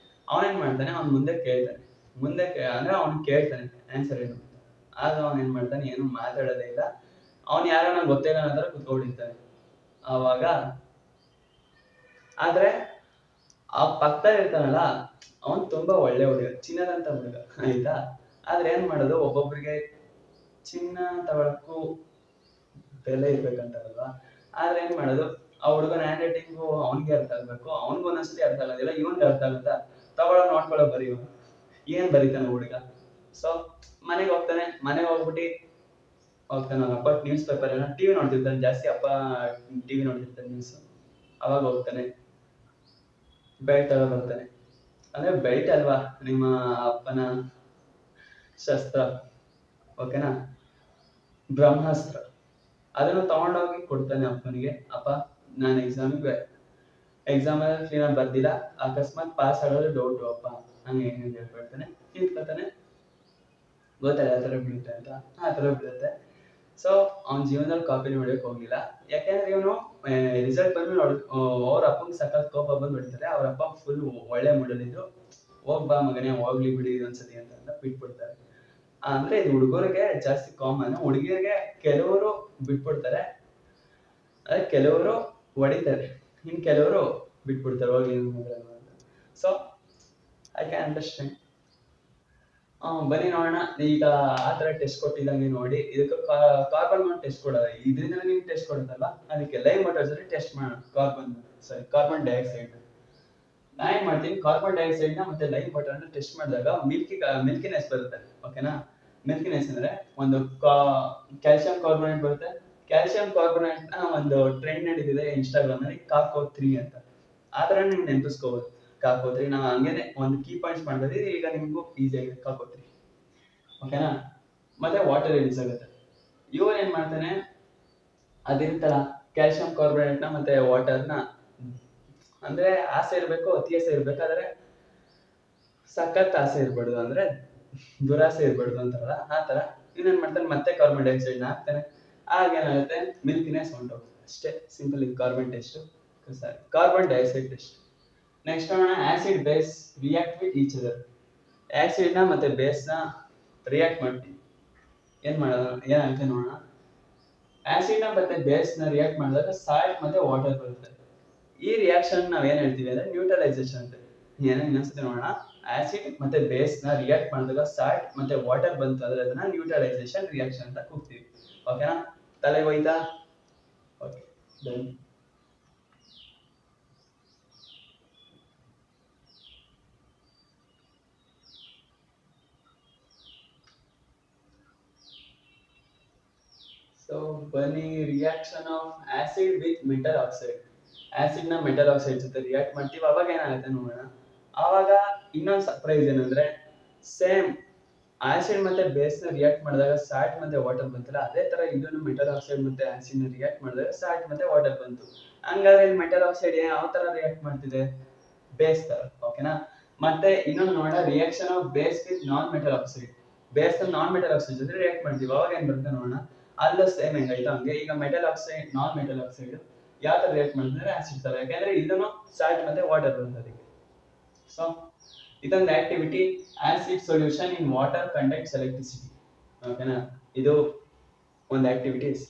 ಅವನೇನ್ ಮಾಡ್ತಾನೆ, ಅವ್ನ್ ಮುಂದೆ ಕೇಳ್ತಾನೆ, ಅಂದ್ರೆ ಅವ್ನ್ ಕೇಳ್ತಾನೆ ಆನ್ಸರ್ ಏನು. ಆಗ ಅವನ್ ಏನ್ ಮಾಡ್ತಾನೆ, ಏನು ಮಾತಾಡೋದೇ ಇಲ್ಲ, ಅವ್ನ್ ಯಾರೋ ನಂಗೆ ಗೊತ್ತಿಲ್ಲ ಅನ್ನೋ ಕುತ್ಕೊಂಡಿರ್ತಾನೆ. ಅವಾಗ ಆದ್ರೆ ಆ ಪಕ್ಕದಲ್ಲಿ ಇರ್ತಾನಲ್ಲ, ಅವನ್ ತುಂಬಾ ಒಳ್ಳೆ ಹುಡುಗ, ಚಿನ್ನದಂತ ಹುಡುಗ, ಆಯ್ತಾ? ಆದ್ರೆ ಏನ್ ಮಾಡೋದು, ಒಬ್ಬೊಬ್ರಿಗೆ ಚಿನ್ನ ತಗೊಳಕ್ಕೂ ಬೆಲೆ ಇರ್ಬೇಕಂತಾರಲ್ವಾ. ಆದ್ರೆ ಏನ್ ಮಾಡೋದು, ಆ ಹುಡುಗನ ಹ್ಯಾಂಡ್ ರೈಟಿಂಗು ಅವನಿಗೆ ಅರ್ಥ ಆಗ್ಬೇಕು, ಅವನಿಗೆ ಒಂದೊಂದ್ಸತಿ ಅರ್ಥ ಆಗೋದಿಲ್ಲ, ಇವನ್ಗೆ ಅರ್ಥ ಆಗುತ್ತಾ, ತಗೊಳ್ಳೋ ನೋಡ್ಕೊಳ್ಳೋ ಬರೀ ಏನ್ ಬರೀತಾನೆ ಹುಡುಗ. ಸೊ ಮನೆಗೆ ಹೋಗ್ತಾನೆ, ಮನೆಗೆ ಹೋಗ್ತಾನಪ್ಪ, ನ್ಯೂಸ್ ಪೇಪರ್ ಎಲ್ಲ ಟಿವಿ ನೋಡ್ತಿರ್ತಾನೆ ಜಾಸ್ತಿ, ಅಪ್ಪ ಟಿವಿ ನೋಡ್ತಿರ್ತಾನೆ ನ್ಯೂಸ್. ಅವಾಗ ಹೋಗ್ತಾನೆ, ಬೆಲ್ಟ್ ಬರ್ತಾನೆ, ಅಂದ್ರೆ ಬೆಲ್ಟ್ ಅಲ್ವಾ, ನಿಮ್ಮ ಅಪ್ಪನ ಶಸ್ತ್ರ, ಓಕೆನಾ, ಬ್ರಹ್ಮಾಸ್ತ್ರ, ಅದನ್ನು ತಗೊಂಡೋಗಿ ಕೊಡ್ತಾನೆ ಅಪ್ಪನಿಗೆ. ಅಪ್ಪ, ನಾನು ಎಕ್ಸಾಮ್ ಅಲ್ಲಿ ಕ್ಲೀನಾಗಿ ಬರ್ದಿಲ್ಲ, ಅಕಸ್ಮಾತ್ ಪಾಸ್ ಆಗೋದು ಡೌಟು ಅಪ್ಪ ಹಂಗೆ ಹಿಂಗೆ ಅಂತ ಹೇಳ್ಕೊಳ್ತಾನೆ, ನಿಂತ್ಕೊತಾನೆ, ಗೊತ್ತಲ್ಲ ಆ ಥರ ಬೀಳುತ್ತೆ ಅಂತ, ಆ ಥರ ಬೀಳುತ್ತೆ. ಸೊ ಅವ್ನ ಜೀವನದಲ್ಲಿ ಕಾಪಿನ ಹೊಡಿಯೋಕೆ ಹೋಗಿಲ್ಲ, ಯಾಕೆಂದ್ರೆ ಇವನು ರಿಸಲ್ಟ್ ಬಂದ್ಮೇಲೆ ಅವ್ರ ಅಪ್ಪಂಗೆ ಸಖತ್ ಕೋಪ ಬಂದು ಹೊಡಿತಾರೆ. ಅವ್ರ ಅಪ್ಪ ಫುಲ್ ಒಳ್ಳೆ ಮೂಡಲ್ಲಿದ್ದು, ಹೋಗ್ ಬಾ ಮಗನೇ ಹೋಗ್ಲಿ ಬಿಡಿ ಇದೊಂದ್ಸತಿ ಅಂತ ಬಿಟ್ಬಿಡ್ತಾರೆ. ಅಂದ್ರೆ ಇದು ಹುಡುಗರಿಗೆ ಜಾಸ್ತಿ ಕಾಮನ್, ಹುಡುಗಿಯರಿಗೆ ಕೆಲವರು ಬಿಟ್ಬಿಡ್ತಾರೆ, ಅದೇ ಕೆಲವರು ಹೊಡಿತಾರೆ, ಇನ್ ಕೆಲವರು ಬಿಟ್ಬಿಡ್ತಾರೆ ಹೋಗ್ಲಿ ಅಂತ. So I can understand. ಬನ್ನಿ ನೋಡೋಣ. ಈಗ ಆ ತರ ಟೆಸ್ಟ್ ಕೊಟ್ಟಿದ್ದಂಗೆ ನೋಡಿ, ಇದಕ್ಕೆ ಕಾರ್ಬನ್ ಟೆಸ್ಟ್ ಕೊಡೋದು, ಇದರಿಂದ ನೀವು ಟೆಸ್ಟ್ ಕೊಡುತ್ತಲ್ಲ, ಅದಕ್ಕೆ ಲೈವ್ ಮೋಟರ್ಸ್ ಅಲ್ಲಿ ಟೆಸ್ಟ್ ಮಾಡೋಣ. ಕಾರ್ಬನ್ ಡೈಆಕ್ಸೈಡ್ ನಾ ಏನ್ ಮಾಡ್ತೀನಿ, ಕಾರ್ಬನ್ ಡೈಆಕ್ಸೈಡ್ ನ ಮತ್ತೆ ಲೈವ್ ಮೋಟರ್ ನ ಟೆಸ್ಟ್ ಮಾಡಿದಾಗ ಮಿಲ್ಕಿನೆಸ್ ಬರುತ್ತೆ. ಓಕೆನಾ, ಮಿಲ್ಕಿನೆಸ್ ಅಂದ್ರೆ ಒಂದು ಕ್ಯಾಲ್ಸಿಯಂ ಕಾರ್ಬೋನೇಟ್ ಬರುತ್ತೆ. ಕ್ಯಾಲ್ಸಿಯಂ ಕಾರ್ಬೋನೇಟ್ ನ ಒಂದು ಟ್ರೆಂಡ್ ನಡೀತಿದೆ ಇನ್ಸ್ಟಾಗ್ರಾಮ್ ನಲ್ಲಿ, ಕಾಕೋ3 ಅಂತ. ಆ ತರ ನೀವು ನೆನಪಿಸ್ಕೋಬಹುದು. ಕಾಕೋ3 ನಾವು ಹಂಗೇನೆ ಒಂದು ಕೀ ಪಾಯಿಂಟ್ಸ್ ಮಾಡ್ಬೋದು, ಈಗ ನಿಮ್ಗೂ ಈಸಿ ಆಗಿದೆ ಕಾಕೋ3. ಓಕೆನಾ, ಮತ್ತೆ ವಾಟರ್ ರಿಲೀಸ್ ಆಗುತ್ತೆ. ಇವನ್ ಏನ್ ಮಾಡ್ತಾನೆ, ಅದಿರುತ್ತಲ್ಲ ಕ್ಯಾಲ್ಸಿಯಂ ಕಾರ್ಬೋನೇಟ್ ನ ಮತ್ತೆ ವಾಟರ್ ನ, ಅಂದ್ರೆ ಆಸೆ ಇರ್ಬೇಕು, ಅತಿ ಆಸೆ ಇರ್ಬೇಕು, ಆದ್ರೆ ಸಖತ್ ಆಸೆ ಇರ್ಬಾರ್ದು, ಅಂದ್ರೆ ದುರಾಸೆ ಇರ್ಬಾರ್ದು ಅಂತಾರಲ್ಲ ಆ ತರ. ಇನ್ನೇನ್ ಮಾಡ್ತಾನೆ, ಮತ್ತೆ ಕಾರ್ಬನ್ ಡೈಆಕ್ಸೈಡ್ ನ ಹಾಕ್ತಾನೆ, ಆಗೇನಾಗುತ್ತೆ, ಮಿಲ್ಕಿನೆಸ್ ಹೊಂಟೋಗುತ್ತೆ. ಅಷ್ಟೇ ಸಿಂಪಲ್. ಇದು ಕಾರ್ಬನ್ ಟೆಸ್ಟ್, ಸಾರಿ ಕಾರ್ಬನ್ ಡೈಆಕ್ಸೈಡ್ ಟೆಸ್ಟ್. ನೆಕ್ಸ್ಟ್ ನೋಡೋಣ, acid base react with each other. Acid ನ ಮತ್ತೆ ಬೇಸ್ ನ ರಿಯಾಕ್ಟ್ ಮಾಡ್ತೀವಿ, ಏನ್ ಮಾಡೋಣ, ಏನಾಗುತ್ತೆ ನೋಡೋಣ. ಆಸಿಡ್ ನ ಮತ್ತೆ ಬೇಸ್ ನ ರಿಯಾಕ್ಟ್ ಮಾಡಿದಾಗ ಸಾಲ್ಟ್ ಮತ್ತೆ ವಾಟರ್ ಬರುತ್ತೆ. ಈ ರಿಯಾಕ್ಷನ್ ನಾವ್ ಏನ್ ಹೇಳ್ತೀವಿ ಅಂದ್ರೆ ನ್ಯೂಟ್ರಲೈಸೇಷನ್ ಅಂತ. ಇನ್ನೊಂದ್ಸತಿ ನೋಡೋಣ, ಆಸಿಡ್ ಮತ್ತೆ ಬೇಸ್ ನ ರಿಯಾಕ್ಟ್ ಮಾಡಿದಾಗ ಸಾಲ್ಟ್ ಮತ್ತೆ ವಾಟರ್ ಬಂತು ಅಂದ್ರೆ ಅದನ್ನ ನ್ಯೂಟ್ರಲೈಸೇಷನ್ ರಿಯಾಕ್ಷನ್ ಅಂತ ಕೂಗ್ತೀವಿ. ಓಕೆನಾ, ತಲೆಗೆ ಹೋಯ್ತಾ? Okay, done. ಸೊ ಬನ್ನಿ, reaction of acid with metal oxide. Acid ನ ಮೆಟಲ್ ಆಕ್ಸೈಡ್ ಜೊತೆ ರಿಯಾಕ್ಟ್ ಮಾಡ್ತೀವಿ, ಅವಾಗ ಏನಾಗುತ್ತೆ ನೋಡೋಣ. ಆವಾಗ ಇನ್ನೊಂದು ಸರ್ಪ್ರೈಸ್ ಏನಂದ್ರೆ, ಸೇಮ್ ಆಸಿಡ್ ಮತ್ತೆ ಬೇಸ್ ನ ರಿಯಾಕ್ಟ್ ಮಾಡಿದಾಗ ಸಾಲ್ಟ್ ಮತ್ತೆ ವಾಟರ್ ಬಂತಲ್ಲ, ಅದೇ ತರ ಇದನ್ನು ಮೆಟಲ್ ಆಕ್ಸೈಡ್ ಮತ್ತೆ ಆಸಿಡ್ ನ ರಿಯಾಕ್ಟ್ ಮಾಡಿದಾಗ ಸಾಲ್ಟ್ ಮತ್ತೆ ವಾಟರ್ ಬಂತು. ಹಂಗಾದ್ರೆ ಇಲ್ಲಿ ಮೆಟಲ್ ಆಕ್ಸೈಡ್ ಯಾವ ತರ ರಿಯಾಕ್ಟ್ ಮಾಡ್ತಿದೆ, ಬೇಸ್ ತರ. ಓಕೆನಾ, ಮತ್ತೆ ಇನ್ನೊಂದು ನೋಡೋಣ, reaction of base with non metal oxide. Base non metal oxide ಜೊತೆ ರಿಯಾಕ್ಟ್ ಮಾಡ್ತೀವಿ, ಅವಾಗ ಏನ್ ಬರುತ್ತೆ ನೋಡೋಣ. ಅಲ್ಲೂ ಸೇಮ್ ಹೆಂಗಾಯ್ತು ಹಂಗೆ. ಈಗ metal oxide non metal oxide ಯಾವ ತರ ರಿಯಾಕ್ಟ್ ಮಾಡ್ತಾರೆ, ಆಸಿಡ್ ತರ, ಯಾಕಂದ್ರೆ ಇದನ್ನು ಸಾಲ್ಟ್ ಮತ್ತೆ ವಾಟರ್ ಬರುತ್ತೆ ಅದಕ್ಕೆ. ಸೊ ಇದೊಂದು activity, acid solution in water conducts electricity. ಓಕೆನಾ, ಇದು ಒಂದು ಆಕ್ಟಿವಿಟೀಸ್.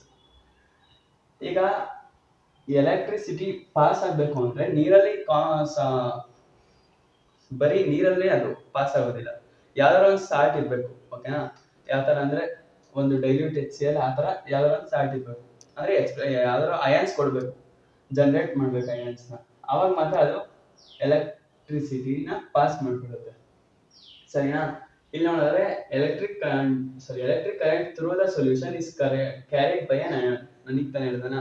ಈಗ ಎಲೆಕ್ಟ್ರಿಸಿಟಿ ಪಾಸ್ ಆಗ್ಬೇಕು ಅಂದ್ರೆ ನೀರಲ್ಲಿ ಬರೀ ನೀರಲ್ಲಿ ಅದು ಪಾಸ್ ಆಗೋದಿಲ್ಲ, ಯಾವ್ದಾರ ಒಂದು ಸಾಲ್ಟ್ ಇರ್ಬೇಕು. ಓಕೆನಾ, ಯಾವ ತರ ಅಂದ್ರೆ ಒಂದು ಡೈಲ್ಯೂಟ್ HCl, ಆ ತರ ಯಾವ್ದಾರ ಒಂದು ಸಾಲ್ಟ್ ಇರ್ಬೇಕು, ಅಂದ್ರೆ ಯಾವ್ದಾರ ಅಯಾನ್ಸ್ ಕೊಡ್ಬೇಕು, ಜನರೇಟ್ ಮಾಡ್ಬೇಕು ಅಯಾನ್ಸ್ ನ, ಅವಾಗ ಮಾತ್ರ ಅದು ಎಲೆಕ್ಟ್ರಿಸಿಟಿನ ಪಾಸ್ ಮಾಡ್ಬಿಡುತ್ತೆ. ಸರಿನಾ, ಇಲ್ಲಿ ನೋಡಿದ್ರೆ electric current through the solution is carried by an ion. ನನಗೆ ತಾನೇ ಹೇಳ್ದನ,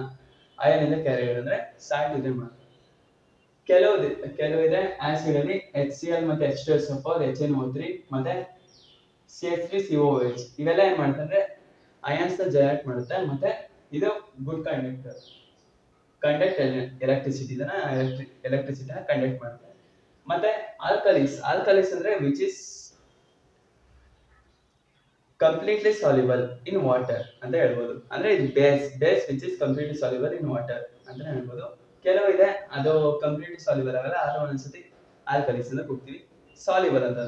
ಅಯಾನ್ ಇಂದ ಕ್ಯಾರಿಡ್ ಅಂದ್ರೆ ಸಾಲ್ಟ್ ಇದೆ ಮಾತ್ರ. ಕೆಲವಿದೆ ಆಸಿಡ್ ಅಲ್ಲಿ HCl ಮತ್ತೆ H2SO4, HNO3 ಮತ್ತೆ CH3COOH, ಇವೆಲ್ಲ ಏನ್ ಮಾಡ್ತಾರೆ, ಅಯಾನ್ಸ್ ನ ಜನರೇಟ್ ಮಾಡುತ್ತೆ, ಮತ್ತೆ ಇದು ಗುಡ್ ಕಂಡಕ್ಟ್ ಎಲೆಕ್ಟ್ರಿಸಿಟಿನ ಕಂಡಕ್ಟ್ ಮಾಡುತ್ತೆ. ಮತ್ತೆ ಆಲ್ಕಲೀಸ್ ಅಂದ್ರೆ which is completely soluble in water ಅಂತ ಹೇಳ್ಬೋದು. ಅಂದ್ರೆ ಇದು base which is completely soluble in water ಅಂತ ಹೇಳ್ಬೋದು. ಕೆಲವು ಇದೆ ಅದು ಕಂಪ್ಲೀಟ್ಲಿ ಸಾಲ್ಯುಬಲ್ ಆಗಲ್ಲ, ಆದ್ರೆ ಒಂದೊಂದ್ಸತಿ ಆಲ್ಕಲೀಸ್ ಅಂತ ಕೂಗ್ತೀವಿ. ಸಾಲ್ಯುಬಲ್ ಅಂತ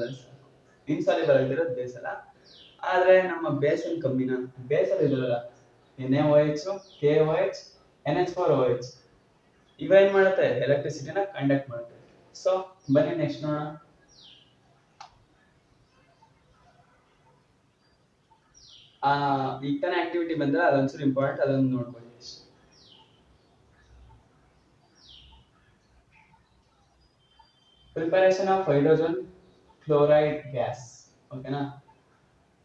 ಇನ್ಸಾಲ್ಯುಬಲ್ ಆಗಿರೋದು ಬೇಸ್ ಅಲ್ಲ. ಆದ್ರೆ ನಮ್ಮ ಬೇಸ್ ಏನ್ ಕಮ್ಮಿನ, ಬೇಸ್ ಅಲ್ಲಿ ಇರೋಲ್ಲ NaOH, KOH, NH4OH, ಇವೇನ್ ಮಾಡುತ್ತೆ, ಎಲೆಕ್ಟ್ರಿಸಿಟಿನ ಕಂಡಕ್ಟ್ ಮಾಡುತ್ತೆ. ಸೊ ಬನ್ನಿ ನೆಕ್ಸ್ಟ್ ನೋಡೋಣ. ಈಗ ತಾನೇ ಆಕ್ಟಿವಿಟಿ ಬಂದ್ರೆ ಅದೊಂಚೂರು ಇಂಪಾರ್ಟೆಂಟ್, ಅದೊಂದು ನೋಡ್ಕೊಳ್ಳಿ. Preparation of hydrogen chloride gas. ಓಕೆನಾ,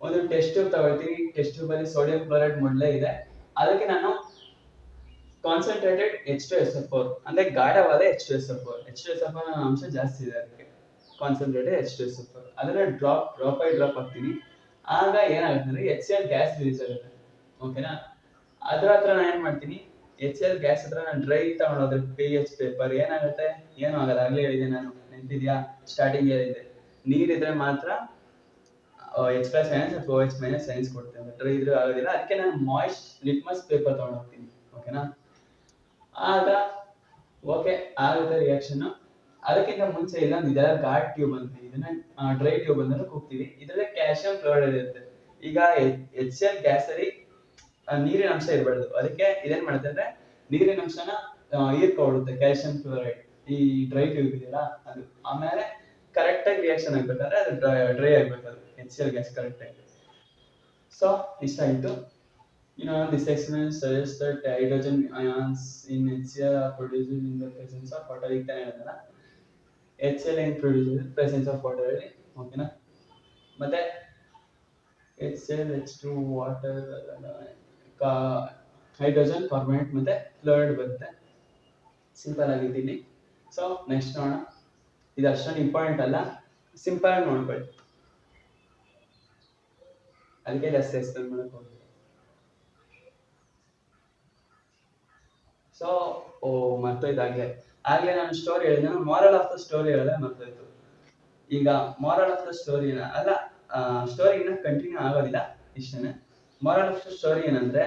ಒಂದು ಟೆಸ್ಟ್ ಟ್ಯೂಬ್ ತಗೊಳ್ತೀವಿ, ಟೆಸ್ಟ್ ಟ್ಯೂಬ್ ಅಲ್ಲಿ ಸೋಡಿಯಂ ಕ್ಲೋರೈಡ್ ಮೊದಲೇ ಇದೆ, ಅದಕ್ಕೆ ನಾನು ಕಾನ್ಸಂಟ್ರೇಟೆಡ್ H2SO4 ಅಂದ್ರೆ ಗಾಢವಾದ H2SO4 ಅಂಶ ಜಾಸ್ತಿ ಇದೆ, ಅದಕ್ಕೆ ಕಾನ್ಸಂಟ್ರೇಟೆಡ್ H2SO4 ಅದನ್ನ ಡ್ರಾಪ್ ಹಾಕ್ತೀನಿ. ಆಗ ಏನಾಗುತ್ತೆ ಅಂದ್ರೆ HCl ಗ್ಯಾಸ್ ರಿಲೀಸ್ ಆಗುತ್ತೆ. ಓಕೆನಾ, ಅದ್ರ ಹತ್ರ ನಾನು ಏನ್ ಮಾಡ್ತೀನಿ, HCl ಗ್ಯಾಸ್ ಹತ್ರ ನಾನು ಡ್ರೈ ತಗೊಂಡೋದ್ರೆ PH ಪೇಪರ್ ಏನಾಗುತ್ತೆ, ಏನೂ ಆಗಲ್ಲ. ಆಗ್ಲೇ ಹೇಳಿದೆ ನಾನು, ನೆನಪಿದ್ಯಾ, ಸ್ಟಾರ್ಟಿಂಗ್ ಹೇಳಿದೆ, ನೀರಿದ್ರೆ ಮಾತ್ರ H plus minus ಅಥವಾ OH minus ಸೈನ್ಸ್ ಕೊಡ್ತೇವೆ, ಡ್ರೈ ಇದ್ರೆ ಆಗೋದಿಲ್ಲ. ಅದಕ್ಕೆ ನಾನು ಮಾಯ್ಸ್ಟ್ ಲಿಟ್ಮಸ್ ಪೇಪರ್ ತಗೊಂಡು ಹೋಗ್ತೀನಿ. ಓಕೆನಾ, ಆಗ ಓಕೆ ಆಗುತ್ತೆ ರಿಯಾಕ್ಷನ್. ಅದಕ್ಕಿಂತ ಮುಂಚೆ ಇಲ್ಲ ಇದೆಲ್ಲ ಗಾಡ್ ಟ್ಯೂಬ್ ಅಂತ, ಇದನ್ನ ಡ್ರೈ ಟ್ಯೂಬ್ ಅಂತ ಕೂಗ್ತೀವಿ. ಇದರಲ್ಲಿ ಕ್ಯಾಲ್ಸಿಯಂ ಕ್ಲೋರೈಡ್ ಇರುತ್ತೆ. ಈಗ HCl ಗ್ಯಾಸ್ ಅಲ್ಲಿ ನೀರಿನ ಅಂಶ ಇರಬಾರ್ದು, ಅದಕ್ಕೆ ಇದೇನ್ ಮಾಡುತ್ತೆ ಅಂದ್ರೆ ನೀರಿನ ಅಂಶನ ಹೀರ್ಕೊಳ್ಳುತ್ತೆ ಕ್ಯಾಲ್ಸಿಯಂ ಕ್ಲೋರೈಡ್ ಈ ಡ್ರೈ ಟ್ಯೂಬ್ ಇದೆಯಲ್ಲ ಅದು. ಆಮೇಲೆ ಕರೆಕ್ಟ್ ಆಗಿ ರಿಯಾಕ್ಷನ್ ಆಗ್ಬೇಕಾದ್ರೆ ಅದು ಡ್ರೈ ಆಗ್ಬೇಕು, ಅದು HCl ಗ್ಯಾಸ್ ಕರೆಕ್ಟ್ ಆಗಿ. ಸೊ ಇಷ್ಟ ಆಯ್ತು. This experiment suggests that hydrogen ions in HCl are produced in the presence of water. ಈಗ ತಾನೇ ಹೇಳಿದ್ನಲ್ಲ, HCl ಏನ್ ಪ್ರೊಡ್ಯೂಸ್ ಪ್ರೆಸೆನ್ಸ್ ಆಫ್ ವಾಟರ್ ಅಲ್ಲಿ. ಓಕೆನಾ, ಮತ್ತೆ HCl H2 water hydrogen carbonate ಮತ್ತೆ ಕ್ಲೋರೈಡ್ ಬರುತ್ತೆ. ಸಿಂಪಲ್ ಆಗಿದ್ದೀನಿ. ಸೊ ನೆಕ್ಸ್ಟ್ ನೋಡೋಣ. ಇದು ಅಷ್ಟೊಂದು ಇಂಪಾರ್ಟೆಂಟ್ ಅಲ್ಲ, ಸಿಂಪಲ್ ಆಗಿ ನೋಡ್ಕೊಳ್ಳಿ, ಅದಕ್ಕೆ ಜಾಸ್ತಿ ಎಕ್ಸ್ಪ್ಲೇನ್ ಮಾಡಕ್ ಹೋಗಿ. ಸೊ ಮರ್ತೋಯ್ತಾಗ್ಲೇ ನಾನು ಸ್ಟೋರಿ ಹೇಳಿದೆ, ನಾನು ಮಾರಲ್ ಆಫ್ ದ ಸ್ಟೋರಿ ಹೇಳಿದ್ರೆ ಮರ್ತೋಯ್ತು. ಈಗ ಮಾರಲ್ ಆಫ್ ದ ಸ್ಟೋರಿನ ಅಲ್ಲ, ಸ್ಟೋರಿನ ಕಂಟಿನ್ಯೂ ಆಗೋದಿಲ್ಲ, ಇಷ್ಟನೇ. ಮಾರಲ್ ಆಫ್ ದ ಸ್ಟೋರಿ ಏನಂದ್ರೆ,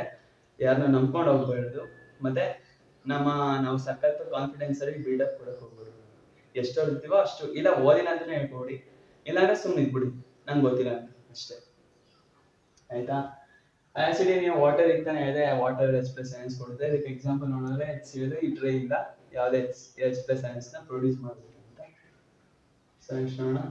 ಯಾರನ್ನ ನಂಬ್ಕೊಂಡು ಹೋಗ್ಬಾರ್ದು, ಮತ್ತೆ ನಾವು ಸಖತ್ ಕಾನ್ಫಿಡೆನ್ಸ್ ಅಲ್ಲಿ ಬಿಲ್ಡಪ್ ಕೊಡಕ್ ಹೋಗ್ಬಾರ್ದು. ಎಷ್ಟು ಓದ್ತೀವೋ ಅಷ್ಟು, ಇಲ್ಲ ಓದಿನ ಅಂತಾನೆ ಹೇಳ್ಕೊಡಿ, ಇಲ್ಲಾಂದ್ರೆ ಸುಮ್ಮನೆ ಇದ್ಬಿಡಿ ನಂಗೆ ಗೊತ್ತಿಲ್ಲ ಅಂತ ಅಷ್ಟೇ, ಆಯ್ತಾ. ಆಕ್ಚುಲಿ ನೀವು ವಾಟರ್ ಇರ್ತಾನೆ ಇದೆ, ವಾಟರ್ H plus ions ಕೊಡುತ್ತೆ. ಇದಕ್ಕೆ ಎಕ್ಸಾಂಪಲ್ ನೋಡಿದ್ರೆ HCl ಇಟ್ರೆ ಇಲ್ಲ ಯಾವ್ದೇ H plus ions ನ ಪ್ರೊಡ್ಯೂಸ್ ಮಾಡಬೇಕು ಅಂತ. ಸೊ ನೆಕ್ಸ್ಟ್ ನೋಡೋಣ.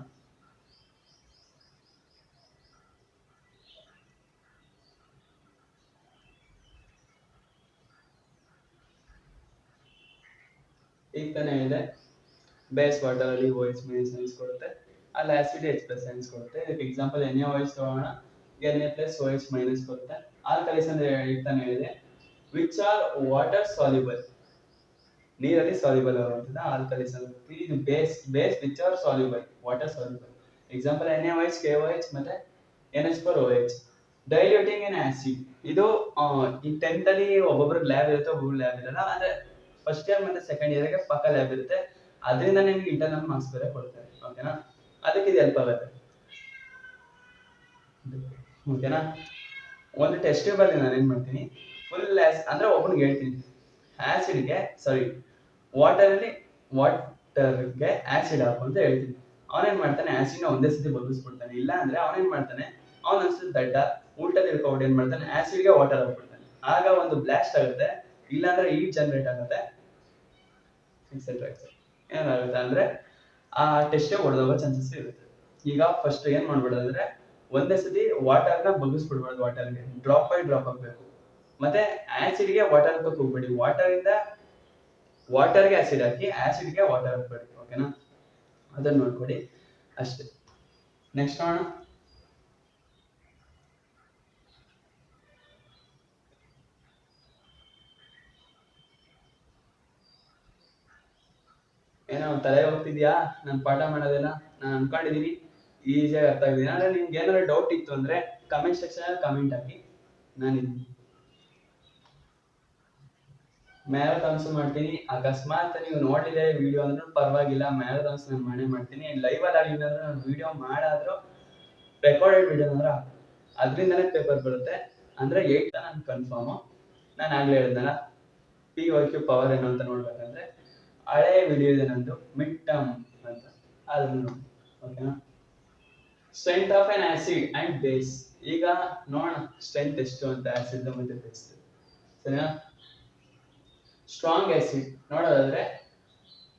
ಈಗ ತಾನೇ ಇದೆ ಬೇಸ್ ವಾಟರ್ ಅಲ್ಲಿ OH minus ions ಕೊಡುತ್ತೆ, ಅಲ್ಲಿ ಆಸಿಡ್ H plus ions ಕೊಡುತ್ತೆ. ಇದಕ್ಕೆ ಎಕ್ಸಾಂಪಲ್ NaOH ತಗೋಣ, Na plus OH minus ಕೊಡುತ್ತೆ. ಆಲ್ಕಲೀಸ್ ಅಂದ್ರೆ ಹೇಳ್ತಾನೆ ಇದೆ ವಿಚ್ ಆರ್ ವಾಟರ್ ಸಾಲ್ಯುಬಲ್, ನೀರಲ್ಲಿ ಸಾಲ್ಯುಬಲ್ ಆಗುವಂಥದ್ದು ಆಲ್ಕಲೀಸ್ ಅಂತ. ಇದು base which are soluble, water soluble. Example NaOH, KOH ಮತ್ತೆ NH4OH. ಡೈಲ್ಯೂಟಿಂಗ್ ಇನ್ ಆಸಿಡ್, ಇದು ಈ 10th ಅಲ್ಲಿ ಒಬ್ಬೊಬ್ರಿಗೆ ಲ್ಯಾಬ್ ಇರುತ್ತೆ, ಒಬ್ಬೊಬ್ರು ಲ್ಯಾಬ್ ಇರಲ್ಲ. ಅಂದ್ರೆ ಫಸ್ಟ್ ಇಯರ್ ಮತ್ತೆ ಸೆಕೆಂಡ್ ಇಯರ್ಗೆ ಪಕ್ಕ ಲ್ಯಾಬ್ ಇರುತ್ತೆ, ಅದರಿಂದ ನಿಮ್ಗೆ ಇಂಟರ್ನಲ್ ಮಾರ್ಕ್ಸ್ ಬೇರೆ ಕೊಡ್ತಾರೆ. ಓಕೆನಾ, ಅದಕ್ಕೆ ಇದು ಹೆಲ್ಪ್ ಆಗುತ್ತೆ. ಓಕೆನಾ, ಒಂದು ಟೆಸ್ಟ್ ಟ್ಯೂಬ್ ಅಲ್ಲಿ ನಾನು ಏನ್ ಮಾಡ್ತೀನಿ, ಫುಲ್ ಅಂದ್ರೆ ಒಬ್ಬನಿಗೆ ಹೇಳ್ತೀನಿ ಆಸಿಡ್ಗೆ ವಾಟರ್ಗೆ ಆಸಿಡ್ ಹಾಕು ಅಂತ ಹೇಳ್ತೀನಿ. ಅವನೇನ್ ಮಾಡ್ತಾನೆ, ಆಸಿಡ್ನ ಒಂದೇ ಸತಿ ಬದಲಿಸ್ಬಿಡ್ತಾನೆ. ಇಲ್ಲ ಅಂದ್ರೆ ಅವನೇನ್ ಮಾಡ್ತಾನೆ, ಅವನ ಅನ್ಸಿದ ದಡ್ಡ ಉಲ್ಟಾ ತಿಳ್ಕೊಂಡು ಏನ್ ಮಾಡ್ತಾನೆ, ಆಸಿಡ್ಗೆ ವಾಟರ್ ಹಾಕ್ಬಿಡ್ತಾನೆ. ಆಗ ಒಂದು ಬ್ಲಾಸ್ಟ್ ಆಗುತ್ತೆ, ಇಲ್ಲಾಂದ್ರೆ ಹೀಟ್ ಜನರೇಟ್ ಆಗುತ್ತೆ, ಏನಾಗುತ್ತೆ ಅಂದ್ರೆ ಆ ಟೆಸ್ಟ್ ಹೊಡೆದೋಗೋ ಚಾನ್ಸಸ್ ಇರುತ್ತೆ. ಈಗ ಫಸ್ಟ್ ಏನ್ ಮಾಡ್ಬಿಡೋದಂದ್ರೆ ಒಂದೇ ಸತಿ ವಾಟರ್ನ ಬಗ್ಗಿಸ್ಬಿಡ್ಬಾರ್ದು, ವಾಟರ್ಗೆ ಡ್ರಾಪ್ ಬೈ ಡ್ರಾಪ್ ಹಾಕ್ಬೇಕು. ಮತ್ತೆ ಆಸಿಡ್ಗೆ ವಾಟರ್ ಹಾಕಕ್ ಹೋಗ್ಬೇಡಿ, ವಾಟರ್ಗೆ ಆಸಿಡ್ ಹಾಕಿ, ಆಸಿಡ್ಗೆ ವಾಟರ್ ಹಾಕ್ಬೇಡಿ. ಓಕೆನಾ, ಅದನ್ನ ನೋಡ್ಕೊಡಿ ಅಷ್ಟೇ. ನೆಕ್ಸ್ಟ್ ನೋಡೋಣ. ಏನೋ ತಲೆ ಹೋಗ್ತಿದ್ಯಾ ನಾನು ಪಾಠ ಮಾಡೋದೆಲ್ಲ? ನಾನು ಅನ್ಕೊಂಡಿದೀನಿ ಈಸಿಯಾಗಿ ಅರ್ಥ ಆಗಿದ್ದೀನಿ. ಅಂದ್ರೆ ನಿಮ್ಗೆ ಏನಾದ್ರು ಡೌಟ್ ಇತ್ತು ಅಂದ್ರೆ ಕಮೆಂಟ್ ಸೆಕ್ಷನ್ ಅಲ್ಲಿ ಕಮೆಂಟ್ ಹಾಕಿ, ನಾನಿದ್ದೀನಿ. ಮ್ಯಾರಥಾನ್ಸ್ ಮಾಡ್ತೀನಿ, ಅಕಸ್ಮಾತ್ ನೀವು ನೋಡಿದ್ರೆ ವಿಡಿಯೋ ಅಂದ್ರೆ ಪರವಾಗಿಲ್ಲ, ಮ್ಯಾರಥಾನ್ಸ್ ನಾನು ಮಾಡೇ ಮಾಡ್ತೀನಿ. ಲೈವ್ ಅಲ್ಲಿ ಆಗಿಲ್ಲ ಅಂದ್ರೆ ನಾನು ವಿಡಿಯೋ ಮಾಡಾದ್ರೂ ರೆಕಾರ್ಡೆಡ್ ವಿಡಿಯೋ ಅಂದ್ರೆ ಅದರಿಂದನೇ ಪೇಪರ್ ಬರುತ್ತೆ. ಅಂದ್ರೆ 8 ನಾನು ಕನ್ಫರ್ಮ್. ನಾನು ಆಗ್ಲೇ ಹೇಳಿದ್ನಲ್ಲ PYQ ಪವರ್ ಏನು ಅಂತ ನೋಡ್ಬೇಕಂದ್ರೆ ಹಳೆ ವಿಡಿಯೋ ಇದೆ ನಂದು, ಮಿಡ್ ಟರ್ಮ್ ಅಂತ, ಅದನ್ನು ನೋಡಿ. ಓಕೆನಾ, strength of on acid and base. ಈಗ ನೋಡೋಣ ಸ್ಟ್ರೆಂತ್ ಎಷ್ಟು ಅಂತ ಆಸಿಡ್ ಮತ್ತೆ ಬೇಸ್. ಸರಿನಾ, ಸ್ಟ್ರಾಂಗ್ ಆಸಿಡ್ ನೋಡೋದಾದ್ರೆ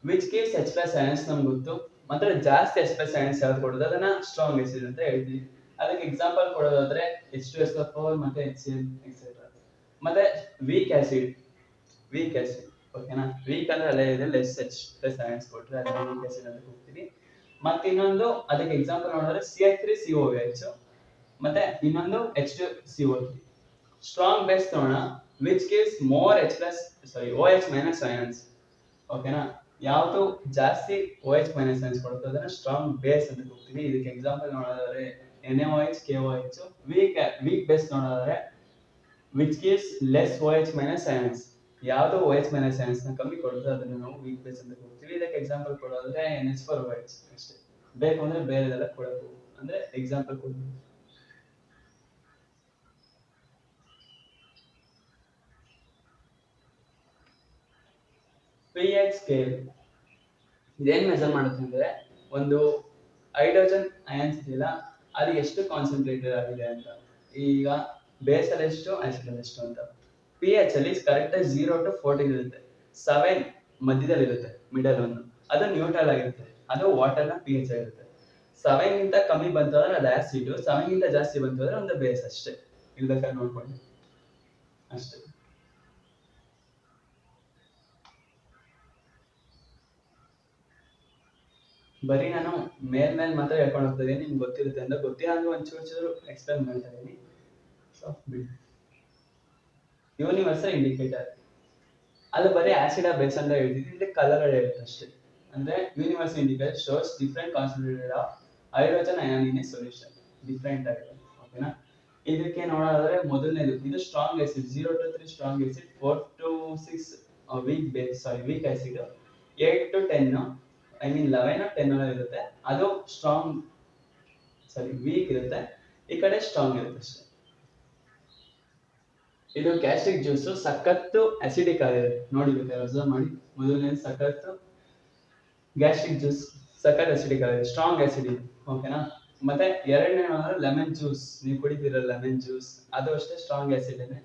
which gives H plus ions ನಮ್ಗೆ ಗೊತ್ತು, ಮಾತ್ರ ಜಾಸ್ತಿ H plus ions ಯಾವ್ದು ಕೊಡೋದು ಅದನ್ನ ಸ್ಟ್ರಾಂಗ್ ಆಸಿಡ್ ಅಂತ ಹೇಳ್ತೀವಿ. ಅದಕ್ಕೆ ಎಕ್ಸಾಂಪಲ್ ಕೊಡೋದಾದ್ರೆ H2SO4 ಮತ್ತೆ HCl ಎಕ್ಸೆಟ್ರಾ. ಮತ್ತೆ ವೀಕ್ ಆಸಿಡ್, ಓಕೆನಾ, ವೀಕ್ ಅಂದ್ರೆ ಅಲ್ಲೇ ಇದೆ ಲೆಸ್ H plus ions ಕೊಟ್ರೆ ಅದನ್ನ ವೀಕ್ ಆಸಿಡ್ ಅಂತ ಹೋಗ್ತೀವಿ. ಮತ್ತೆ ಇನ್ನೊಂದು ಅದಕ್ಕೆ ಎಕ್ಸಾಂಪಲ್ ನೋಡಿದ್ರೆ CH3COOH ಮತ್ತೆ ಇನ್ನೊಂದು H2CO3. ಸ್ಟ್ರಾಂಗ್ ಬೇಸ್ ತಗೋಣ, which gives more OH minus ions. ಓಕೆನಾ, ಯಾವುದು ಜಾಸ್ತಿ OH minus ions ಕೊಡುತ್ತೆ ಅದನ್ನ ಸ್ಟ್ರಾಂಗ್ ಬೇಸ್ ಅಂತ ಹೋಗ್ತೀವಿ. ಇದಕ್ಕೆ ಎಕ್ಸಾಂಪಲ್ ನೋಡೋದಾದ್ರೆ NaOH, KOH. ವೀಕ್ ಬೇಸ್ ನೋಡೋದಾದ್ರೆ which gives less OH minus ions. ಯಾವುದು OH minus ions ನ ಕಮ್ಮಿ ಕೊಡುತ್ತೆ ಅದನ್ನ ನಾವು ವೀಕ್ ಬೇಸ್ ಅಂತ ಹೋಗ್ತೀವಿ. ಇದಕ್ಕೆ ಎಕ್ಸಾಂಪಲ್ ಕೊಡೋದಾದ್ರೆ NH4OH ಅಷ್ಟೇ. ಬೇಕು ಅಂದ್ರೆ ಬೇರೆದೆಲ್ಲ ಕೊಡಬೇಕು. ಅಂದ್ರೆ ಎಕ್ಸಾಂಪಲ್ ಕೊಡ್ತೀನಿ. pH ಸ್ಕೇಲ್ ಇದೇನ್ ಮೆಜರ್ ಮಾಡುತ್ತೆ ಅಂದ್ರೆ, ಒಂದು ಹೈಡ್ರೋಜನ್ ಅಯಾನ್ಸ್ ಇದೆಯಲ್ಲ ಅದು ಎಷ್ಟು ಕಾನ್ಸಂಟ್ರೇಟೆಡ್ ಆಗಿದೆ ಅಂತ. ಈಗ ಬೇಸ್ ಅಲ್ಲಿ ಎಷ್ಟು, ಆಸಿಡ್ ಅಲ್ಲಿ ಎಷ್ಟು ಅಂತ. ಪಿ ಎಚ್ ಅಲ್ಲಿ ಕರೆಕ್ಟ್ ಆಗಿ 0 to 14 ಇರುತ್ತೆ. 7 ಮಧ್ಯದಲ್ಲಿ ಇರುತ್ತೆ, ಮಿಡಲ್ ಒಂದು, ಅದು ನ್ಯೂಟ್ರಲ್ ಆಗಿರುತ್ತೆ, ಅದು ವಾಟರ್ ನ ಪಿ ಎಚ್ ಆಗಿರುತ್ತೆ. 7 ಗಿಂತ ಕಮ್ಮಿ ಬಂತು ಅಂದ್ರೆ ಅದು ಆಸಿಡ್, 7 ಗಿಂತ ಜಾಸ್ತಿ ಬಂತು ಅಂದ್ರೆ ಒಂದು ಬೇಸ್ ಅಷ್ಟೇ. ಇಲ್ಬೇಕಾದ್ರೆ ನೋಡ್ಕೊಳ್ಳಿ ಅಷ್ಟೇ. ಬರೀ ನಾನು ಮೇಲ್ ಮಾತ್ರ ಹೇಳ್ಕೊಂಡು ಹೋಗ್ತಾ ಇದೀನಿ, ನಿಮ್ಗೆ ಗೊತ್ತಿರುತ್ತೆ ಅಂತ. ಗೊತ್ತಿಲ್ಲ ಅಂದ್ರೆ ಒಂಚೂರು ಎಕ್ಸ್ಪ್ಲೇನ್ ಮಾಡ್ತಾ ಇದೀನಿ. ಸೊ ಯೂನಿವರ್ಸಲ್ ಇಂಡಿಕೇಟರ್ ಅದು ಬರೀ ಆಸಿಡ್ ಬೇಸ್ ಅಂತ ಹೇಳ್ತಿದ್ವಿ, ಇಲ್ಲಿ ಕಲರ್ ಹೇಳುತ್ತೆ ಅಷ್ಟೇ. ಅಂದ್ರೆ universal indicator shows different concentrated of hydrogen ion in a solution, different ಆಗಿದೆ. ಓಕೆನಾ? ಇದಕ್ಕೆ ನೋಡೋದಾದ್ರೆ ಮೊದಲನೇದು ಇದು strong acid, 0 to 3 strong acid, 4 to 6 weak base, weak acid, 8 to 10 I mean 11 or 10 ಇರುತ್ತೆ, ಅದು ಸ್ಟ್ರಾಂಗ್ ವೀಕ್ ಇರುತ್ತೆ. ಈ ಕಡೆ ಸ್ಟ್ರಾಂಗ್ ಇರುತ್ತೆ ಅಷ್ಟೇ. ಇದು ಗ್ಯಾಸ್ಟ್ರಿಕ್ ಜ್ಯೂಸ್ ಸಖತ್ತು ಅಸಿಡಿಕ್ ಆಗಿದೆ, ನೋಡಿ ಬೇಕಾದ್ರೆ ಅಬ್ಸರ್ವ್ ಮಾಡಿ. ಮೊದಲನೇ ಸಖತ್ತು ಗ್ಯಾಸ್ಟ್ರಿಕ್ ಜ್ಯೂಸ್ ಸಖತ್ ಅಸಿಡಿಕ್ ಆಗಿದೆ, ಸ್ಟ್ರಾಂಗ್ ಆಸಿಡ್ ಇದು. ಓಕೆನಾ? ಮತ್ತೆ ಎರಡನೇ ಲೆಮನ್ ಜ್ಯೂಸ್, ನೀವು ಕುಡಿತೀರ ಲೆಮನ್ ಜ್ಯೂಸ್, ಅದು ಅಷ್ಟೇ ಸ್ಟ್ರಾಂಗ್ ಆಸಿಡ್ ಇದೆ.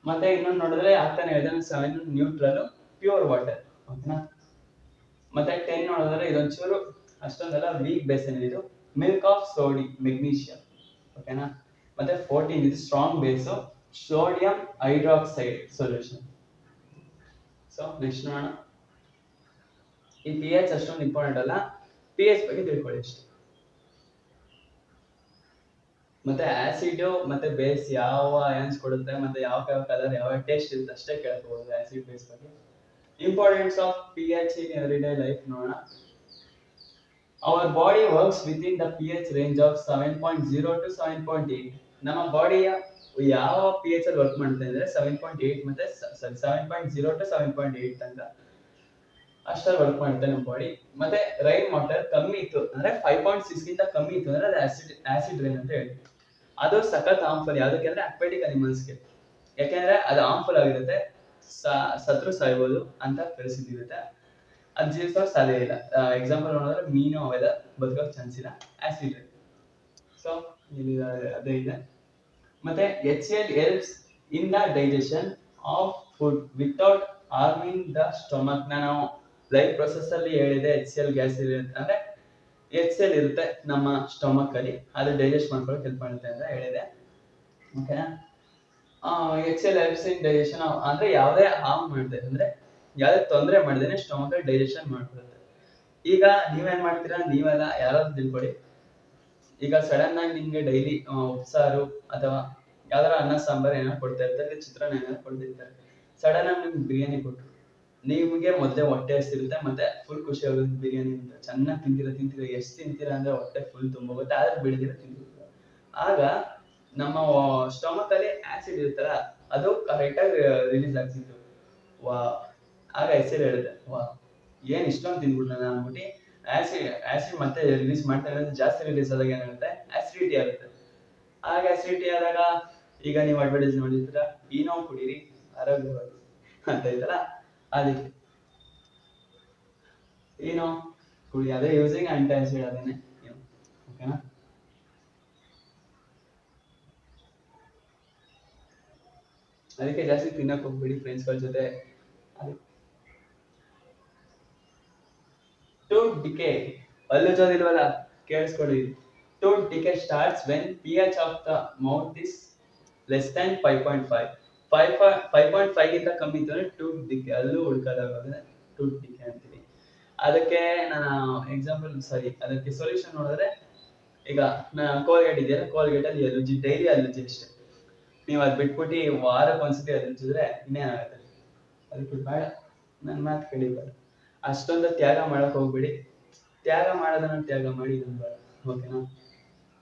ಮತ್ತೆ ಇನ್ನೊಂದು ನೋಡಿದ್ರೆ ಆಗ್ತಾನೆ ಇದೆ 7 ನ್ಯೂಟ್ರಲ್ ಪ್ಯೂರ್ ವಾಟರ್. ಓಕೆನಾ? ಮತ್ತೆ 10 ನೋಡಿದ್ರೆ ಇದೊಂಚೂರು ಅಷ್ಟೊಂದೆಲ್ಲ ವೀಕ್ ಬೇಸ್ ಏನಿದೆ, ಮಿಲ್ಕ್ ಆಫ್ ಸೋಡಿ ಮೆಗ್ನೀಷಿಯಂ. ಓಕೆನಾ? ಮತ್ತೆ 14 ಇದು strong base, sodium hydroxide solution. So next ನೋಡೋಣ. ಈ ಪಿ ಎಚ್ ಅಷ್ಟೊಂದು ಇಂಪಾರ್ಟೆಂಟ್ ಅಲ್ಲ, ಪಿ ಎಚ್ ಬಗ್ಗೆ ತಿಳ್ಕೊಳ್ಳಿ ಅಷ್ಟೇ. ಮತ್ತೆ ಆಸಿಡ್ ಮತ್ತೆ ಬೇಸ್ ಯಾವ ಅಯಾನ್ಸ್ ಕೊಡುತ್ತೆ, ಮತ್ತೆ ಯಾವ ಕಲರ್ ಯಾವ ಟೇಸ್ಟ್ ಇರುತ್ತೆ ಅಷ್ಟೇ ಕೇಳ್ಕೋಬಹುದು ಆಸಿಡ್ ಬೇಸ್ ಬಗ್ಗೆ. Importance of P H in everyday life ನೋಡೋಣ. Our body works within the pH range of 7.0 to 7.8. ನಮ್ಮ ಬಾಡಿಯ ಯಾವ ಪಿ ಎಚ್ ಅಲ್ಲಿ ವರ್ಕ್ ಮಾಡ್ತಾ ಇದ್ರೆ 7.8 ಮತ್ತೆ 7.0 to 7.8 ಅಂತ ಅಷ್ಟರಲ್ಲಿ ವರ್ಕ್ ಮಾಡುತ್ತೆ ನಮ್ಮ ಬಾಡಿ. ಮತ್ತೆ ರೈನ್ ವಾಟರ್ ಕಮ್ಮಿ ಇತ್ತು ಅಂದ್ರೆ 5.6 ಗಿಂತ ಕಮ್ಮಿ ಇತ್ತು ಅಂದ್ರೆ ಅದು ಆಸಿಡ್ ರೈನ್ ಅಂತ ಹೇಳಿ. ಅದು ಸಖತ್ ಹಾರ್ಮ್ಫುಲ್, ಯಾವ್ದಕ್ಕೆ ಅಂದ್ರೆ ಅಕ್ವಾಟಿಕ್ ಅನಿಮಲ್ಸ್ಗೆ, ಯಾಕೆಂದ್ರೆ ಅದು ಹಾರ್ಮ್ಫುಲ್ ಆಗಿರುತ್ತೆ, ಸತ್ರು ಸಾಯ್ಬೋದು ಅಂತ ಪರಿಸ್ಥಿತಿ ಇರುತ್ತೆ, ಅದು ಜೀವಿಸೋಕೆ ಸಾಧ್ಯ ಇಲ್ಲ. ಎಕ್ಸಾಂಪಲ್ ನೋಡಿದ್ರೆ ಮೀನು ಅವೆಲ್ಲ ಬದುಕೋಕೆ ಚಾನ್ಸ್ ಇಲ್ಲ, ಆಸಿಡ್ ರೈನ್. ಸೊ ಇಲ್ಲಿ ಅದೇ ಇದೆ. ಮತ್ತೆ HCl helps in the digestion of food without harming the stomach. ನಾನು ಲೈಫ್ ಪ್ರೊಸೆಸ್ ಅಲ್ಲಿ ಹೇಳಿದೆ HCl ಗ್ಯಾಸ್ ಇರುತ್ತೆ ಅಂದ್ರೆ HCl ಇರುತ್ತೆ ನಮ್ಮ ಸ್ಟಮಕ್ ಅಲ್ಲಿ, ಅದು ಡೈಜೆಸ್ಟ್ ಮಾಡ್ಕೊಳ್ಳೋಕೆ ಹೆಲ್ಪ್ ಮಾಡುತ್ತೆ ಅಂತ ಹೇಳಿದೆ. ಓಕೆನಾ? HCl helps in digestion ಅಂದ್ರೆ ಯಾವುದೇ ಹಾರ್ಮ್ ಮಾಡುತ್ತೆ ಅಂದ್ರೆ ಯಾವುದೇ ತೊಂದರೆ ಮಾಡದೇನೆ ಸ್ಟಮಕ್ ಅಲ್ಲಿ ಡೈಜೆಷನ್ ಮಾಡ್ಕೊಳ್ಳುತ್ತೆ. ಈಗ ನೀವೇನ್ ಮಾಡ್ತೀರಾ, ನೀವೆಲ್ಲ ಯಾರಾದ್ರೂ ತಿಳ್ಕೊಳ್ಳಿ, ಈಗ ಸಡನ್ ಆಗಿ ನಿಮ್ಗೆ ಡೈಲಿ ಉಪ್ಸಾರು ಅಥವಾ ಯಾವ್ದಾರ ಅನ್ನ ಸಾಂಬಾರ್ ಏನೋ ಕೊಡ್ತಾ ಇರ್ತಾರೆ, ಚಿತ್ರಾನ್ನ ಏನೋ ಕೊಡ್ತಿರ್ತಾರೆ, ಸಡನ್ ಆಗಿ ನಿಮ್ಗೆ ಬಿರಿಯಾನಿ ಕೊಟ್ಟರು, ನಿಮ್ಗೆ ಮೊದಲೇ ಹೊಟ್ಟೆ ಹಸಿರುತ್ತೆ, ಮತ್ತೆ ಫುಲ್ ಖುಷಿ ಆಗುತ್ತೆ. ಬಿರಿಯಾನಿ ಅಂತ ಚೆನ್ನಾಗಿ ತಿಂತೀರಾ, ಎಷ್ಟು ತಿಂತೀರಾ ಅಂದ್ರೆ ಹೊಟ್ಟೆ ಫುಲ್ ತುಂಬೋಗುತ್ತೆ, ಆದ್ರೆ ಬಿಡದಿರ ತಿಂತೀರಾ. ಆಗ ನಮ್ಮ ಸ್ಟಮಕ್ ಅಲ್ಲಿ ಆಸಿಡ್ ಇರುತ್ತಲ್ಲ, ಅದು ಕರೆಕ್ಟ್ ಆಗಿ ರಿಲೀಸ್ ಆಗ್ತಿತ್ತು. ವಾ, ಆಗ ಹೆಸರು ಹೇಳಿದೆ, ವಾ ಏನ್ ಇಷ್ಟೊಂದು ತಿಂದ್ಬಿಟ್ಟ ನಾನು ಅಂದ್ಬಿಟ್ಟು ಆಸಿಡ್ ಮತ್ತೆ ರಿಲೀಸ್ ಮಾಡ್ತಾ ಇರೋದು, ಜಾಸ್ತಿ ರಿಲೀಸ್ ಆದಾಗ ಏನಾಗುತ್ತೆ, ಆಸಿಡಿಟಿ ಆಗುತ್ತೆ. ಆಗ ಆಸಿಡಿಟಿ ಆದಾಗ ಈಗ ನೀವು ಅಡ್ವರ್ಟೈಸ್ ನೋಡಿದ್ರ ಈನೋ ಕುಡೀರಿ ಆರೋಗ್ಯವಾಗಿ ಅಂತ ಐತಲ್ಲ, ಅದಕ್ಕೆ ಈನೋ ಕುಡಿ, ಅದೇ ಯೂಸಿಂಗ್ ಆಂಟಿ ಆಸಿಡ್ ಅದೇನೆ. ಓಕೆನಾ? ಅದಕ್ಕೆ ಜಾಸ್ತಿ ತಿನ್ನಕ್ ಹೋಗ್ಬೇಡಿ ಫ್ರೆಂಡ್ಸ್ಗಳ ಜೊತೆ. ಟೂತ್ ಡಿಕೆ, ಹಲ್ಲುಜ್ಜೋದಿಲ್ವಲ್ಲ, ಕೇಳಿಸ್ಕೊಳ್ಳಿ. Tooth decay starts when pH of the mouth is less than 5.5. 5.5 ಗಿಂತ ಕಮ್ಮಿ ಇತ್ತು ಅಂದ್ರೆ ಟೂತ್ ಡಿಕೆ, ಅಲ್ಲೂ ಉಳ್ಕೊಳ್ಳೋದಾದ್ರೆ ಟೂತ್ ಡಿಕೆ ಅಂತೀವಿ. ಅದಕ್ಕೆ ನಾನು ಅದಕ್ಕೆ ಸೊಲ್ಯೂಷನ್ ನೋಡಿದ್ರೆ, ಈಗ ಕೋಲ್ಗೇಟ್ ಇದೆಯಲ್ಲ, ಕೋಲ್ಗೇಟ್ ಅಲ್ಲಿ ಹಲ್ಲುಜ್ಜಿ, ಡೈಲಿ ಹಲ್ಲುಜ್ಜಿ ಅಷ್ಟೇ. ನೀವು ಅದು ಬಿಟ್ಬಿಟ್ಟು ವಾರಕ್ಕೆ ಒಂದ್ಸತಿ ಹಲ್ಲುಜ್ಜಿದ್ರೆ ಇನ್ನೇನಾಗುತ್ತೆ, ಅದಕ್ಕೆ ಬೇಡ, ನನ್ನ ಮಾತು ಕೇಳಿಬೇಡ. ಅಷ್ಟೊಂದು ತ್ಯಾಗ ಮಾಡಕ್ ಹೋಗ್ಬೇಡಿ, ತ್ಯಾಗ ಮಾಡೋದನ್ನ ತ್ಯಾಗ ಮಾಡಿ, ಇದನ್ನ ಬೇಡ. ಓಕೆನಾ?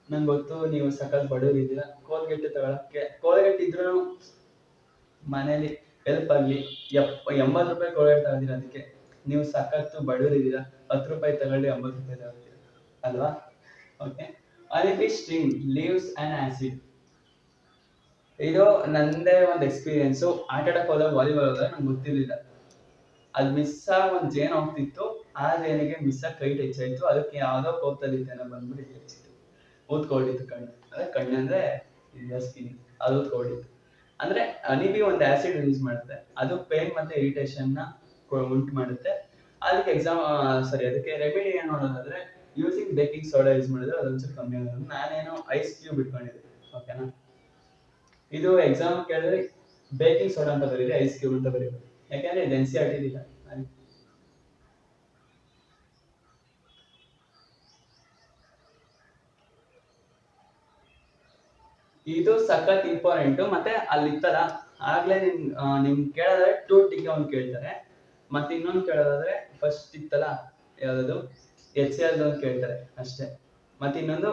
ನಂಗೆ ಗೊತ್ತು ನೀವು ಸಖತ್ ಬಡವರು ಇದ್ದೀರಾ, ಕೋಲ್ಗೇಟ್ ತಗೊಳಕ್ಕೆ, ಕೋಲ್ಗೇಟ್ ಇದ್ರೂ ಮನೇಲಿ ಹೆಲ್ಪ್ ಆಗಲಿ, 80 ರೂಪಾಯಿ ಕೋಲ್ಗೇಟ್ ತಗೊಂಡಿರ, ಅದಕ್ಕೆ ನೀವು ಸಖತ್ತು ಬಡವರು ಇದ್ದೀರಾ, 10 ರೂಪಾಯಿ ತಗೊಳ್ಳಿ, 80 ರೂಪಾಯಿ ತಗೊಳ್ತೀರಾ, ಅಲ್ವಾ? ಓಕೆ. ಅನಿಫಿ ಸ್ಟ್ರಿಂಗ್ ಲೀವ್ಸ್ ಅಂಡ್ ಆಸಿಡ್. ಇದು ನಂದೇ ಒಂದು ಎಕ್ಸ್ಪೀರಿಯನ್ಸು. ಆಟ ಆಡಕ್ ಹೋದಾಗ ವಾಲಿಬಾಲ್ ಹೋದಾಗ ನಂಗೆ ಗೊತ್ತಿರ್ಲಿಲ್ಲ, ಅದು ಮಿಸ್ ಆಗಿ ಒಂದು ಜೇನ್ ಹೋಗ್ತಿತ್ತು. ಆ ಜೇನಿಗೆ ಮಿಸ್ ಆಗಿ ಕೈ ಟಚ್ ಆಯ್ತು. ಅದಕ್ಕೆ ಯಾವ್ದೋ ಕೋಪದಲ್ಲಿ ಇದ್ದೇನೆ ಬಂದ್ಬಿಟ್ಟು ಹೆಚ್ಚಿತ್ತು, ಊದ್ಕೊಂಡಿತ್ತು ಕಣ್ಣು. ಅದೇ ಕಣ್ಣು ಅಂದ್ರೆ ಸ್ಕಿನ್, ಅದು ಊದ್ಕೊಂಡಿತ್ತು. ಅಂದ್ರೆ ಅನಿಬಿ ಒಂದು ಆಸಿಡ್ ರಿಲೀಸ್ ಮಾಡುತ್ತೆ, ಅದು ಪೇನ್ ಮತ್ತೆ ಇರಿಟೇಷನ್ ನ ಉಂಟು ಮಾಡುತ್ತೆ. ಅದಕ್ಕೆ ಅದಕ್ಕೆ ರೆಮಿಡಿ ಏನು ನೋಡೋದಾದ್ರೆ ಯೂಸಿಂಗ್ ಬೇಕಿಂಗ್ ಸೋಡಾ ಯೂಸ್ ಮಾಡಿದ್ರೆ ಅದೊಂಚೂರು ಕಮ್ಮಿ ಆಗೋದು. ನಾನೇನು ಐಸ್ ಕ್ಯೂಬ್ ಇಟ್ಕೊಂಡಿದ್ದೆ. ಓಕೆನಾ? ಇದು ಎಕ್ಸಾಮ್ ಕೇಳಿದ್ರೆ ಬೇಕಿಂಗ್ ಸೋಡಾ ಅಂತ ಬರೀರಿ, ಐಸ್ ಕ್ಯೂಬ್ ಅಂತ ಬರೀರಿ. ಯಾಕಂದ್ರೆ ಇದು NCERT ಇಲ್ಲ. ಇದು ಸಖತ್ ಇಂಪಾರ್ಟೆಂಟ್. ಮತ್ತೆ ಅಲ್ಲಿ ಇತ್ತಲ್ಲ ಆಗ್ಲೇ ನಿಮ್ ಕೇಳಿದ್ರೆ 2 ಟಿಗೆ ಒಂದು ಕೇಳ್ತಾರೆ. ಮತ್ತೆ ಇನ್ನೊಂದು ಕೇಳೋದಾದ್ರೆ ಫಸ್ಟ್ ಇತ್ತಲ್ಲ ಯಾವ್ದು HCl ಒಂದು ಕೇಳ್ತಾರೆ ಅಷ್ಟೇ. ಮತ್ತೆ ಇನ್ನೊಂದು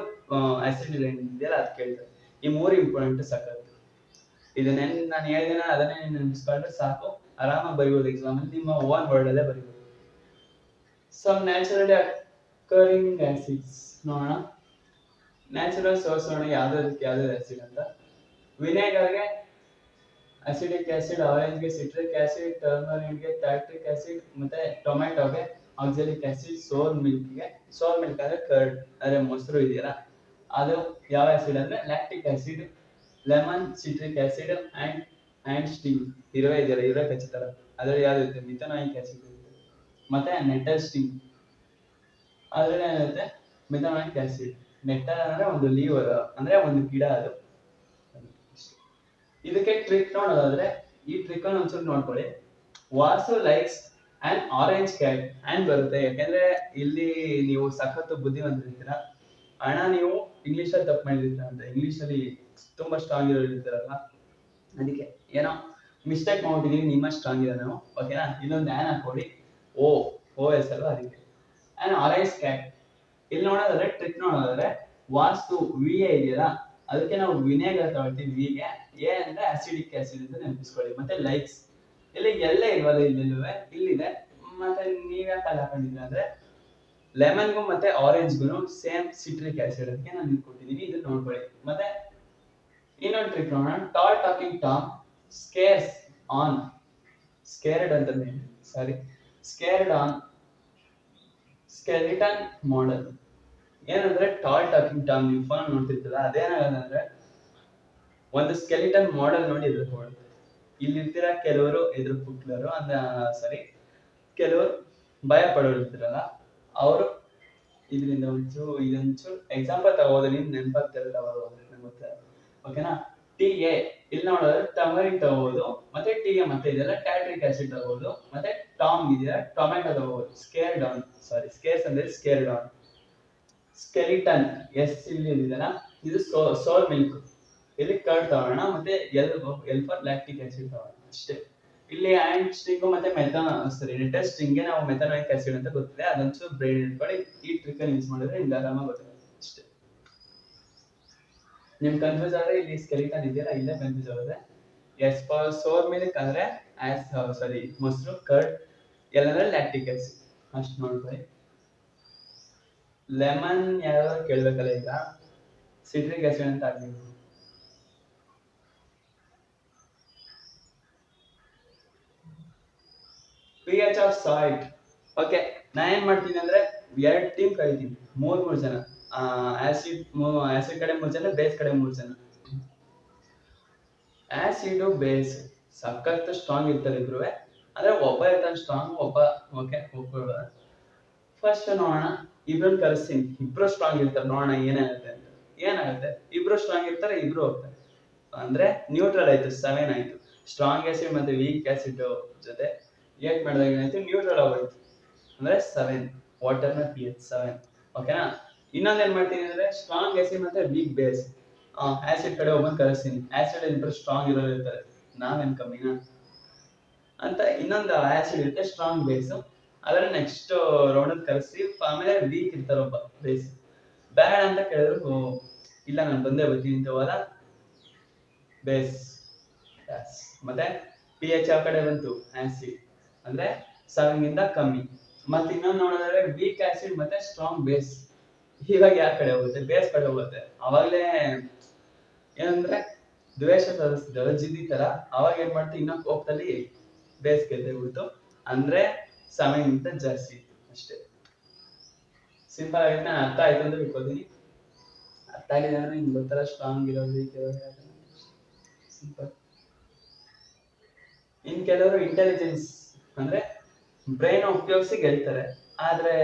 ಆಸಿಡ್ ಇದೆಯಲ್ಲ ಅದು ಕೇಳ್ತಾರೆ. ಈ 3 ಇಂಪಾರ್ಟೆಂಟ್ ಸಖತ್. ಇದನ್ನೇ ನಾನು ಹೇಳಿದಿನ ಅದನ್ನೇ ನೆನ್ಸ್ಕೊಂಡ್ರೆ ಸಾಕು, ಆರಾಮಾಗಿ ಬರೀಬಹುದು ಎಕ್ಸಾಮ್ ಅಲ್ಲಿ. ನಿಮ್ಮ ಓನ್ ವರ್ಡ್ ಅಲ್ಲೇ ಬರೀಬಹುದು. ಸಮ್ ನ್ಯಾಚುರಲಿ ಅಕರಿಂಗ್ ಆಸಿಡ್ಸ್ ನೋಡೋಣ. ನ್ಯಾಚುರಲ್ ಸೋರ್ಸ್ ನೋಡೋಣ ಯಾವ್ದಕ್ಕೆ ಯಾವ್ದು ಆಸಿಡ್ ಅಂತ. ವಿನೆಗರ್ಗೆ ಅಸಿಡಿಕ್ ಆಸಿಡ್, ಆರೆಂಜ್ಗೆ ಸಿಟ್ರಿಕ್ ಆಸಿಡ್, ಟರ್ಮರಿನ್ಗೆ ಟ್ಯಾಕ್ಟಿಕ್ ಆಸಿಡ್, ಮತ್ತೆ ಟೊಮ್ಯಾಟೋಗೆ ಆಕ್ಸಾಲಿಕ್ ಆಸಿಡ್, ಸೋರ್ ಮಿಲ್ಕ್ಗೆ ಅಂದ್ರೆ ಕರ್ಡ್ ಅಂದ್ರೆ ಮೊಸರು ಇದೆಯಲ್ಲ ಅದು ಯಾವ ಆಸಿಡ್ ಅಂದ್ರೆ lactic acid. Lemon citric acid and sting ಇರುವೆ ಇದೆಯಲ್ಲ, ಇರುವೆ ಕಚ್ಚುತ್ತಲ್ಲ ಅದ್ರಲ್ಲಿ ಯಾವ್ದು ಇರುತ್ತೆ ಮಿಥನಾಯಿಕ್ ಆಸಿಡ್ ಇರುತ್ತೆ. ಮತ್ತೆ ನೆಟ್ಟರ್ ಸ್ಟಿಂಗ್ ಅದ್ರಲ್ಲಿ ಏನಿರುತ್ತೆ ಮಿಥನಾಯಿಕ್ ಆಸಿಡ್. ನೆಟ್ಟರ್ ಅಂದ್ರೆ ಒಂದು ಲೀವರ್ ಅಂದ್ರೆ ಒಂದು ಗಿಡ ಅದು. ಇದಕ್ಕೆ ಟ್ರಿಕ್ ನೋಡೋದಾದ್ರೆ ಈ ಟ್ರಿಕ್ ಅನ್ನು ಒಂದ್ಸಲ ನೋಡ್ಕೊಳ್ಳಿ. Vasu likes and orange cat and ಬರುತ್ತೆ. ಯಾಕಂದ್ರೆ ಇಲ್ಲಿ ನೀವು ಸಖತ್ತು ಬುದ್ಧಿವಂತರಿರ್ತೀರ. ಹಣ ನೀವು ಇಂಗ್ಲಿಷ್ ಅಲ್ಲಿ ತಪ್ಪು ಮಾಡಿರ್ತೀರ ಅಂತ, ಇಂಗ್ಲಿಷ್ ಅಲ್ಲಿ ತುಂಬಾ ಸ್ಟ್ರಾಂಗ್ ಇರೋರಿರ್ತಾರಲ್ಲ, ಅದಕ್ಕೆ ಏನೋ ಮಿಸ್ಟೇಕ್ ಮಾಡ್ಬಿಟ್ಟಿದೀವಿ. ನಿಮ್ಮ ಸ್ಟ್ರಾಂಗ್ ಇರೋ ನಾವು. ಓಕೆನಾ? ಇನ್ನೊಂದು ಆನ್ ಹಾಕೊಳ್ಳಿ. OS ಅಲ್ವಾ, ಅದಕ್ಕೆ ಆನ್ ಆರೆಂಜ್ ಕ್ಯಾಟ್. ಇಲ್ಲಿ ನೋಡೋದಾದ್ರೆ ಟ್ರಿಕ್ ನೋಡೋದಾದ್ರೆ ವಾಸ್ತು VA ಇದೆಯಲ್ಲ ಅದಕ್ಕೆ ನಾವು ವಿನೆಗರ್ ತಗೊಳ್ತೀವಿ. ವಿಗೆ ಎ ಅಂದ್ರೆ ಆಸಿಡಿಕ್ ಆಸಿಡ್ ಅಂತ ನೆನಪಿಸ್ಕೊಳ್ಳಿ. ಮತ್ತೆ ಲೈಕ್ಸ್ ಇಲ್ಲಿ ಎಲ್ಲ ಇಲ್ವಲ್ಲ, ಇಲ್ಲಿದೆ. ಮತ್ತೆ ನೀವ್ಯಾಕೆ ಅಲ್ಲಿ ಹಾಕೊಂಡಿದ್ರೆ ಅಂದ್ರೆ ಲೆಮನ್ಗೂ ಮತ್ತೆ ಆರೆಂಜ್ಗೂ ಸೇಮ್ ಸಿಟ್ರಿಕ್ ಆಸಿಡ್, ಅದಕ್ಕೆ ನಾನು ಕೊಟ್ಟಿದ್ದೀನಿ. ಇದನ್ನ ನೋಡ್ಕೊಳ್ಳಿ. ಮತ್ತೆ ಇನ್ನೊಂದು ಟ್ರಿಕ್ ನೋಡೋಣ. Tall talking Tom scarce on scared ಅಂತ ಸಾರಿ ಸ್ಕೇರ್ಡ್ ಆನ್ ಸ್ಕೆಲಿಟನ್ ಮಾಡೆಲ್. ಏನಂದ್ರೆ ಟಾಲ್ ಟಾಕಿಂಗ್ ಟಾಮ್ ನೀವು ಫೋನ್ ನೋಡ್ತಿರ್ತಲ್ಲ, ಅದೇನಾಗದಂದ್ರೆ ಒಂದು ಸ್ಕೆಲಿಟನ್ ಮಾಡೆಲ್ ನೋಡಿ ಎದುರ್ಕೊಳ್ಳುತ್ತೆ. ಇಲ್ಲಿರ್ತೀರ ಕೆಲವರು ಎದುರು ಪುಟ್ಲರು ಅಂದ ಸರಿ, ಕೆಲವರು ಭಯ ಪಡೋರು ಇರ್ತಿರಲ್ಲ ಅವರು ಇದರಿಂದ ಇದೊಂಚೂರು ಎಕ್ಸಾಂಪಲ್ ತಗೋದು. ನಿಮ್ ನೆನಪಾಗ್ತಿರಲ್ಲ ಅವರು ಗೊತ್ತಾಗ. ಓಕೆನಾ? TA ಇಲ್ಲಿ ನೋಡೋದ್ರೆ ಟಮರಿನ್ ತಗೋಬಹುದು. ಮತ್ತೆ ಟಿಗೆ ಮತ್ತೆ ಇದೆಲ್ಲ ಟ್ಯಾಟ್ರಿಕ್ ಆಸಿಡ್ ತಗೋಬಹುದು. ಮತ್ತೆ ಟಾಮ್ ಇದೆಯಲ್ಲ ಟೊಮ್ಯಾಟೊ ತಗೋಬಹುದು. ಸ್ಕೇರ್ಸ್ ಅಂದ್ರೆ ಸ್ಕೇರ್ಡ್ ಆನ್. ಸ್ಕೆಲಿಟನ್ ಇಲ್ಲಿ ಇದೆಯಲ್ಲ ಇದು ಸೋಲ್ ಮಿಲ್ಕ್. ಇಲ್ಲಿ ಕರ್ಡ್ ತಗೋಣ. ಮತ್ತೆ ಎಲ್ ಫಾರ್ ಲ್ಯಾಕ್ಟಿಕ್ ಆಸಿಡ್ ತಗೋಣ ಅಷ್ಟೇ. ಇಲ್ಲಿ ಆ್ಯಂಡ್ ಸ್ಟಿಂಗ್ ಮತ್ತೆ ನೆಟ್ಟರ್ ಸ್ಟಿಂಗ್ಗೆ ನಾವು ಮೆಥನಾಯಿಕ್ ಆಸಿಡ್ ಅಂತ ಗೊತ್ತಿದೆ. ಅದೊಂಚೂರು ಬ್ರೈನ್ ಇಟ್ಕೊಳ್ಳಿ. ಈ ಟ್ರಿಕ್ ಯೂಸ್ ಮಾಡಿದ್ರೆ ನಿಮ್ಗೆ ಆರಾಮಾಗಿ ಗೊತ್ತಾಗುತ್ತೆ ಅಷ್ಟೇ. ನಿಮ್ ಕನ್ಫ್ಯೂಸ್ ಆದ್ರೆ ಇಲ್ಲಿ ಸ್ಕೆಲಿಟನ್ ಇದೆಯಲ್ಲ ಇಲ್ಲೇ ಕನ್ಫ್ಯೂಸ್ ಆಗುತ್ತೆ. ಎಸ್ ಫಾರ್ ಸೋರ್ ಮಿಲ್ಕ್ ಅಂದ್ರೆ ಮೊಸರು, ಕರ್ಡ್ ಎಲ್ಲಂದ್ರೆ ಲ್ಯಾಕ್ಟಿಕ್ ಆಸಿಡ್ ಅಷ್ಟು ನೋಡ್ಕೊಳ್ಳಿ. ಲೆಮನ್ ಯಾವ್ದಾದ್ರು ಕೇಳ್ಬೇಕಲ್ಲ, ಈಗ ಸಿಟ್ರಿಕ್ ಆಸಿಡ್ ಅಂತ ಆಗ್ಬೇಕು. pH of salt. ಓಕೆ, ನಾ ಏನ್ ಮಾಡ್ತೀನಿ ಅಂದ್ರೆ 2 ಟೀಮ್ ಕರಿತೀನಿ, 3 ಜನ. ಆಸಿಡ್ ಕಡೆ 3 ಜನ, ಬೇಸ್ ಕಡೆ 3 ಜನ. ಆಸಿಡ್ ಬೇಸ್ ಸಖತ್ ಸ್ಟ್ರಾಂಗ್ ಇರ್ತಾರೆ ಇಬ್ರು. ಅಂದ್ರೆ ಒಬ್ಬ ಇರ್ತಾನೆ ಸ್ಟ್ರಾಂಗ್, ಒಬ್ಬ ಒಬ್ಬ ಫಸ್ಟ್ ನೋಡೋಣ. ಇಬ್ರು ಕರೆಸ್ತೀನಿ, ಇಬ್ರು ಸ್ಟ್ರಾಂಗ್ ಇರ್ತಾರೆ. ನೋಡೋಣ ಏನಾಗುತ್ತೆ. ಇಬ್ರು ಸ್ಟ್ರಾಂಗ್ ಇರ್ತಾರೆ, ಇಬ್ರು ಹೋಗ್ತಾರೆ. ಅಂದ್ರೆ ನ್ಯೂಟ್ರಲ್ ಆಯ್ತು, 7 ಆಯ್ತು. ಸ್ಟ್ರಾಂಗ್ ಆಸಿಡ್ ಮತ್ತೆ ವೀಕ್ ಆಸಿಡ್ ಜೊತೆ 8 ಮಾಡಿದಾಗ ಏನಾಯ್ತು, ನ್ಯೂಟ್ರಲ್ ಆಗೋಯ್ತು. ಅಂದ್ರೆ 7 ವಾಟರ್ನ pH 7. ಓಕೆನಾ? ಇನ್ನೊಂದು ಏನ್ ಮಾಡ್ತೀನಿ ಅಂದ್ರೆ ಸ್ಟ್ರಾಂಗ್ ಆಸಿಡ್ ಮತ್ತೆ ವೀಕ್ ಬೇಸ್ ಆಸಿಡ್ ಕಡೆ ಒಬ್ಬನ್ ಕರೆಸ್ತೀನಿ. ಆಸಿಡ್ ಇಬ್ರು ಸ್ಟ್ರಾಂಗ್ ಇರೋರು ಇರ್ತಾರೆ, ನಾವೇನ್ ಕಮ್ಮಿನಾ ಅಂತ. ಇನ್ನೊಂದು ಆಸಿಡ್ ಇರುತ್ತೆ ಸ್ಟ್ರಾಂಗ್ ಬೇಸ್, ಅದನ್ನ ನೆಕ್ಸ್ಟ್ ರೌಂಡ್ ಅಲ್ಲಿ ಕರೆಸಿ. ಆಮೇಲೆ ವೀಕ್ ಇರ್ತಾರೆ ಒಬ್ಬ ಬೇಸ್. ಬೇಡ ಅಂತ ಕೇಳಿದ್ರು ಇಲ್ಲ ನಾನು ಬಂದೇ ಬರ್ತೀನಿ ಅಂತವಲ್ಲ ಬೇಸ್. ಮತ್ತೆ pH ಆ ಕಡೆ ಬಂತು ಆಸಿಡ್ ಅಂದ್ರೆ 7 ಗಿಂತ ಕಮ್ಮಿ. ಮತ್ತೆ ಇನ್ನೊಂದು ನೋಡೋದಾದ್ರೆ ವೀಕ್ ಆಸಿಡ್ ಮತ್ತೆ ಸ್ಟ್ರಾಂಗ್ ಬೇಸ್ ಇವಾಗ ಯಾವ ಕಡೆ ಹೋಗುತ್ತೆ, ಬೇಸ್ ಕಡೆ ಹೋಗುತ್ತೆ. ಅವಾಗ್ಲೇ ಏನಂದ್ರೆ ದ್ವೇಷ ತೋರಿಸ್ತಿದ್ದಲ್ಲ ಜಿದ್ದಿ ತರ, ಅವಾಗ ಏನ್ ಮಾಡ್ತೀವಿ ಇನ್ನೂ ಕೋಪದಲ್ಲಿ ಬೇಸ್ ಗೆದ್ದೆ ಬಿಡ್ತು. ಅಂದ್ರೆ ಸಮಯಕ್ಕಿಂತ ಜಾಸ್ತಿ ಇತ್ತು ಅಷ್ಟೇ. ಸಿಂಪಲ್ ಆಗಿ ನಾನು ಅರ್ಥ ಆಯ್ತು ಅಂತ ಇಟ್ಕೋತೀನಿ. ಅರ್ಥ ಆಗಿದೆ ಅಂದ್ರೆ ನಿಮ್ಗೆ ಗೊತ್ತಲ್ಲ ಸ್ಟ್ರಾಂಗ್ ಇರೋದು ವೀಕ್ ಇರೋದು. ಸಿಂಪಲ್. ಇನ್ ಕೆಲವರು ಇಂಟೆಲಿಜೆನ್ಸ್ ಅಂದ್ರೆ ಬ್ರೈನ್ ಉಪಯೋಗಿಸಿ ಗೆಲ್ತಾರೆ. ಆದ್ರೆ